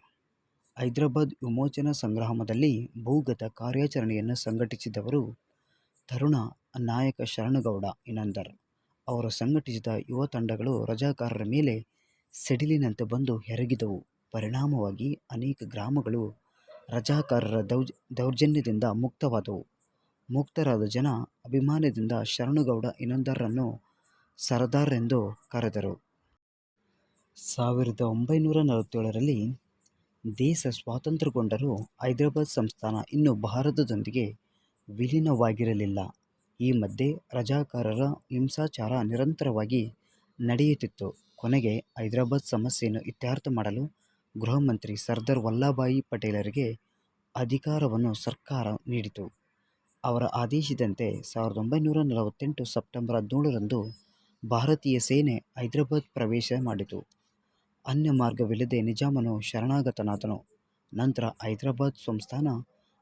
ಹೈದರಾಬಾದ್ ವಿಮೋಚನಾ ಸಂಗ್ರಾಮದಲ್ಲಿ ಭೂಗತ ಕಾರ್ಯಾಚರಣೆಯನ್ನು ಸಂಘಟಿಸಿದವರು ತರುಣ ನಾಯಕ ಶರಣಗೌಡ ಇನಾಮದಾರ್. ಅವರು ಸಂಘಟಿಸಿದ ಯುವ ತಂಡಗಳು ರಜಾಕಾರರ ಮೇಲೆ ಸಿಡಿಲಿನಂತೆ ಬಂದು ಎರಗಿದವು. ಪರಿಣಾಮವಾಗಿ ಅನೇಕ ಗ್ರಾಮಗಳು ರಜಾಕಾರರ ದೌರ್ಜನ್ಯದಿಂದ ಮುಕ್ತವಾದವು. ಮುಕ್ತರಾದ ಜನ ಅಭಿಮಾನದಿಂದ ಶರಣಗೌಡ ಇನಾಮದಾರರನ್ನು ಸರದಾರ್ ಎಂದು ಕರೆದರು. 1947ರಲ್ಲಿ ದೇಶ ಸ್ವಾತಂತ್ರ್ಯಗೊಂಡರೂ ಹೈದರಾಬಾದ್ ಸಂಸ್ಥಾನ ಇನ್ನೂ ಭಾರತದೊಂದಿಗೆ ವಿಲೀನವಾಗಿರಲಿಲ್ಲ. ಈ ಮಧ್ಯೆ ರಜಾಕಾರರ ಹಿಂಸಾಚಾರ ನಿರಂತರವಾಗಿ ನಡೆಯುತ್ತಿತ್ತು. ಕೊನೆಗೆ ಹೈದರಾಬಾದ್ ಸಮಸ್ಯೆಯನ್ನು ಇತ್ಯರ್ಥ ಮಾಡಲು ಗೃಹ ಮಂತ್ರಿ ಸರ್ದಾರ್ ವಲ್ಲಭಭಾಯಿ ಪಟೇಲರಿಗೆ ಅಧಿಕಾರವನ್ನು ಸರ್ಕಾರ ನೀಡಿತು. ಅವರ ಆದೇಶದಂತೆ 1948 ಸೆಪ್ಟೆಂಬರ್ 17ರಂದು ಭಾರತೀಯ ಸೇನೆ ಹೈದರಾಬಾದ್ ಪ್ರವೇಶ ಮಾಡಿತು. ಅನ್ಯ ಮಾರ್ಗವಿಲ್ಲದೆ ನಿಜಾಮನು ಶರಣಾಗತನಾದನು. ನಂತರ ಹೈದರಾಬಾದ್ ಸಂಸ್ಥಾನ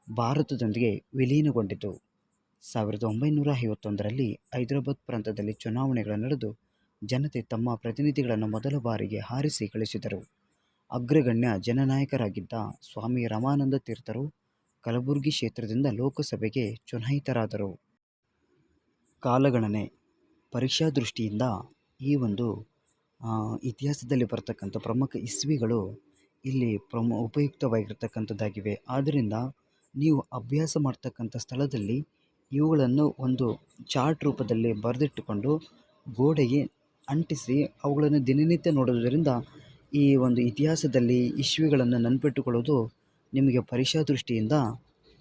ಭಾರತದೊಂದಿಗೆ ವಿಲೀನಗೊಂಡಿತು. 1951ರಲ್ಲಿ ಹೈದರಾಬಾದ್ ಪ್ರಾಂತದಲ್ಲಿ ಚುನಾವಣೆಗಳು ನಡೆದು ಜನತೆ ತಮ್ಮ ಪ್ರತಿನಿಧಿಗಳನ್ನು ಮೊದಲ ಬಾರಿಗೆ ಆರಿಸಿ ಕಳಿಸಿದರು. ಅಗ್ರಗಣ್ಯ ಜನನಾಯಕರಾಗಿದ್ದ ಸ್ವಾಮಿ ರಾಮಾನಂದ ತೀರ್ಥರು ಕಲಬುರ್ಗಿ ಕ್ಷೇತ್ರದಿಂದ ಲೋಕಸಭೆಗೆ ಚುನಾಯಿತರಾದರು. ಕಾಲಗಣನೆ: ಪರೀಕ್ಷಾ ದೃಷ್ಟಿಯಿಂದ ಈ ಒಂದು ಇತಿಹಾಸದಲ್ಲಿ ಬರ್ತಕ್ಕಂಥ ಪ್ರಮುಖ ಇಸ್ವಿಗಳು ಇಲ್ಲಿ ಉಪಯುಕ್ತವಾಗಿರ್ತಕ್ಕಂಥದ್ದಾಗಿವೆ. ಆದ್ದರಿಂದ ನೀವು ಅಭ್ಯಾಸ ಮಾಡ್ತಕ್ಕಂಥ ಸ್ಥಳದಲ್ಲಿ ಇವುಗಳನ್ನು ಒಂದು ಚಾರ್ಟ್ ರೂಪದಲ್ಲಿ ಬರೆದಿಟ್ಟುಕೊಂಡು ಗೋಡೆಗೆ ಅಂಟಿಸಿ ಅವುಗಳನ್ನು ದಿನನಿತ್ಯ ನೋಡುವುದರಿಂದ ಈ ಒಂದು ಇತಿಹಾಸದಲ್ಲಿ ಇಸ್ವಿಗಳನ್ನು ನೆನಪಿಟ್ಟುಕೊಳ್ಳೋದು ನಿಮಗೆ ಪರೀಕ್ಷಾ ದೃಷ್ಟಿಯಿಂದ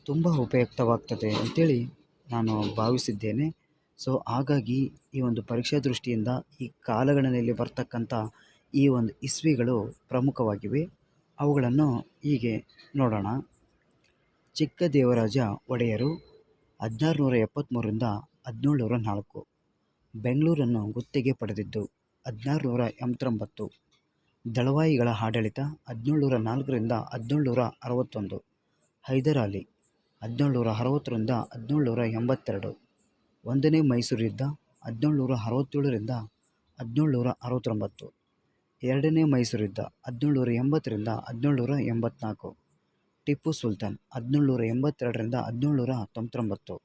ತುಂಬ ಉಪಯುಕ್ತವಾಗ್ತದೆ ಅಂತೇಳಿ ನಾನು ಭಾವಿಸಿದ್ದೇನೆ. ಸೊ ಹಾಗಾಗಿ ಈ ಒಂದು ಪರೀಕ್ಷಾ ದೃಷ್ಟಿಯಿಂದ ಈ ಕಾಲಗಣನೆಯಲ್ಲಿ ಬರ್ತಕ್ಕಂಥ ಈ ಒಂದು ಇಸ್ವಿಗಳು ಪ್ರಮುಖವಾಗಿವೆ. ಅವುಗಳನ್ನು ಹೀಗೆ ನೋಡೋಣ. ಚಿಕ್ಕದೇವರಾಜ ಒಡೆಯರು 1673ರಿಂದ 1704. ಬೆಂಗಳೂರನ್ನು ಗುತ್ತಿಗೆ ಪಡೆದಿದ್ದು 1689. ದಳವಾಯಿಗಳ ಆಡಳಿತ 1704ರಿಂದ 1761. ಹೈದರ್ ಅಲಿ 1760 1782. ಒಂದನೇ ಮೈಸೂರು ಯುದ್ಧ 1767 1769. ಎರಡನೇ ಮೈಸೂರು ಯುದ್ಧ 1780 1784. ಟಿಪ್ಪು ಸುಲ್ತಾನ್ 1782 1799.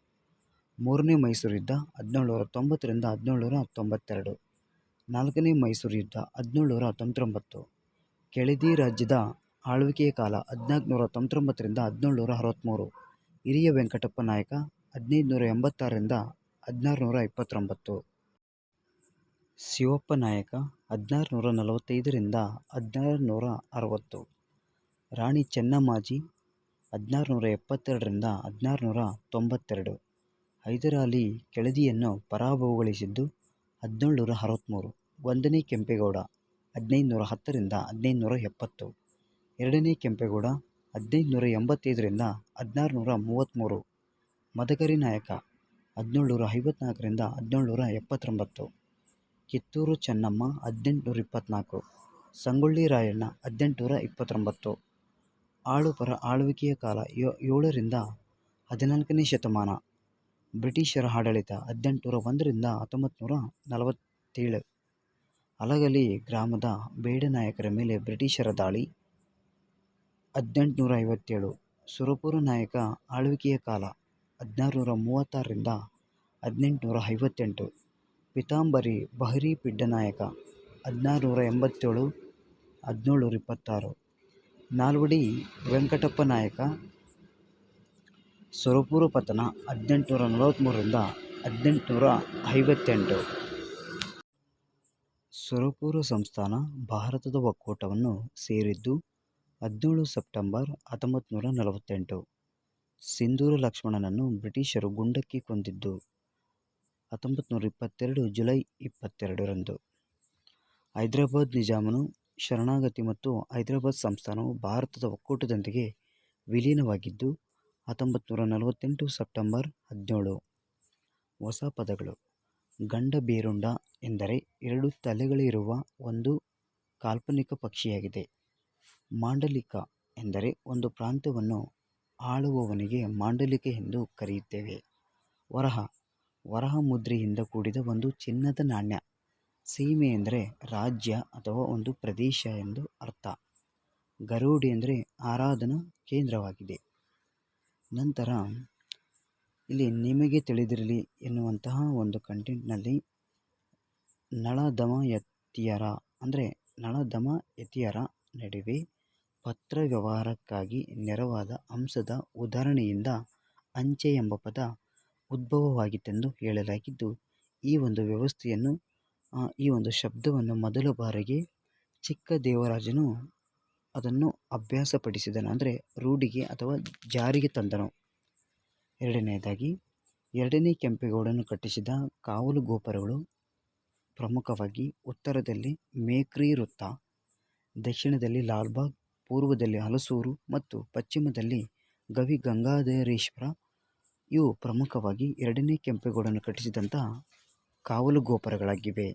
ಮೂರನೇ ಮೈಸೂರು ಯುದ್ಧ 1790 1792. ನಾಲ್ಕನೇ ಮೈಸೂರು ಯುದ್ಧ 1799. ಕೆಳದಿ ರಾಜ್ಯದ ಆಳ್ವಿಕೆಯ ಕಾಲ 1499 1763. ಹಿರಿಯ ವೆಂಕಟಪ್ಪ ನಾಯಕ 1586 1629. ಶಿವಪ್ಪ ನಾಯಕ 1645 1660. ರಾಣಿ ಚೆನ್ನಮ್ಮಾಜಿ 1672 1692. ಹೈದರಾಲಿ ಕೆಳದಿಯನ್ನು ಪರಾಭವಗೊಳಿಸಿದ್ದು 1763. ಒಂದನೇ ಕೆಂಪೇಗೌಡ 1510 1570. ಎರಡನೇ ಕೆಂಪೇಗೌಡ 1585 1633. ಮದಕರಿ ನಾಯಕ 1754 1779. ಕಿತ್ತೂರು ಚೆನ್ನಮ್ಮ 1824. ಸಂಗೊಳ್ಳಿ ರಾಯಣ್ಣ 1829. ಆಳ್ವಿಕೆಯ ಕಾಲ 7ರಿಂದ 14ನೇ ಶತಮಾನ. ಬ್ರಿಟಿಷರ ಆಡಳಿತ 1801 1947. ಹಲಗಲಿ ಗ್ರಾಮದ ಬೇಡ ನಾಯಕರ ಮೇಲೆ ಬ್ರಿಟಿಷರ ದಾಳಿ 1857. ಸುರಪುರ ನಾಯಕ ಆಳ್ವಿಕೆಯ ಕಾಲ 1636 1858. ಪೀತಾಂಬರಿ ಬಹರಿ ಪಿಡ್ಡ ನಾಯಕ 1687 1726. ನಾಲ್ವಡಿ ವೆಂಕಟಪ್ಪ ನಾಯಕ ಸುರಪುರ ಪತನ 1843 1858. ಸುರಪುರ ಸಂಸ್ಥಾನ ಭಾರತದ ಒಕ್ಕೂಟವನ್ನು ಸೇರಿದ್ದು 17 ಸೆಪ್ಟೆಂಬರ್ 1948. ಸಿಂಧೂರ ಲಕ್ಷ್ಮಣನನ್ನು ಬ್ರಿಟಿಷರು ಗುಂಡಕ್ಕಿ ಕೊಂದಿದ್ದು 1922 ಜುಲೈ 22ರಂದು. ಹೈದರಾಬಾದ್ ನಿಜಾಮನು ಶರಣಾಗತಿ ಮತ್ತು ಹೈದರಾಬಾದ್ ಸಂಸ್ಥಾನವು ಭಾರತದ ಒಕ್ಕೂಟದೊಂದಿಗೆ ವಿಲೀನವಾಗಿದ್ದು 1948 ಸೆಪ್ಟೆಂಬರ್ 17. ಹೊಸ ಪದಗಳು. ಗಂಡಬೇರುಂಡ ಎಂದರೆ 2 ತಲೆಗಳಿರುವ ಒಂದು ಕಾಲ್ಪನಿಕ ಪಕ್ಷಿಯಾಗಿದೆ. ಮಾಂಡಲಿಕ ಎಂದರೆ ಒಂದು ಪ್ರಾಂತ್ಯವನ್ನು ಆಳುವವನಿಗೆ ಮಾಂಡಲಿಕ ಎಂದು ಕರೆಯುತ್ತೇವೆ. ವರಹ ಮುದ್ರೆಯಿಂದ ಕೂಡಿದ ಒಂದು ಚಿನ್ನದ ನಾಣ್ಯ. ಸೀಮೆ ಎಂದರೆ ರಾಜ್ಯ ಅಥವಾ ಒಂದು ಪ್ರದೇಶ ಎಂದು ಅರ್ಥ. ಗರೋಡಿ ಎಂದರೆ ಆರಾಧನಾ ಕೇಂದ್ರವಾಗಿದೆ. ನಂತರ ಇಲ್ಲಿ ನಿಮಗೆ ತಿಳಿದಿರಲಿ ಎನ್ನುವಂತಹ ಒಂದು ಕಂಟೆಂಟ್ನಲ್ಲಿ ನಳ-ದಮಯತಿಯರ ನಡುವೆ ಪತ್ರ ವ್ಯವಹಾರಕ್ಕಾಗಿ ನೆರವಾದ ಅಂಶದ ಉದಾಹರಣೆಯಿಂದ ಅಂಚೆ ಎಂಬ ಪದ ಉದ್ಭವವಾಗಿತ್ತೆಂದು ಹೇಳಲಾಗಿದ್ದು, ಈ ಒಂದು ವ್ಯವಸ್ಥೆಯನ್ನು ಈ ಒಂದು ಶಬ್ದವನ್ನು ಮೊದಲ ಬಾರಿಗೆ ಚಿಕ್ಕದೇವರಾಜನು ಅದನ್ನು ಅಭ್ಯಾಸಪಡಿಸಿದನು, ಅಂದರೆ ರೂಢಿಗೆ ಅಥವಾ ಜಾರಿಗೆ ತಂದನು. ಎರಡನೆಯದಾಗಿ, ಎರಡನೇ ಕೆಂಪೇಗೌಡನು ಕಟ್ಟಿಸಿದ ಕಾವಲು ಗೋಪುರಗಳು ಪ್ರಮುಖವಾಗಿ ಉತ್ತರದಲ್ಲಿ ಮೇಕ್ರಿ ವೃತ್ತ, ದಕ್ಷಿಣದಲ್ಲಿ ಲಾಲ್ಬಾಗ್, ಪೂರ್ವದಲ್ಲಿ ಹಲಸೂರು ಮತ್ತು ಪಶ್ಚಿಮದಲ್ಲಿ ಗವಿಗಂಗಾಧರೇಶ್ವರ. ಇವು ಪ್ರಮುಖವಾಗಿ ಎರಡನೇ ಕೆಂಪೇಗೌಡನು ಕಟ್ಟಿಸಿದಂಥ ಕಾವಲು ಗೋಪುರಗಳಾಗಿವೆ.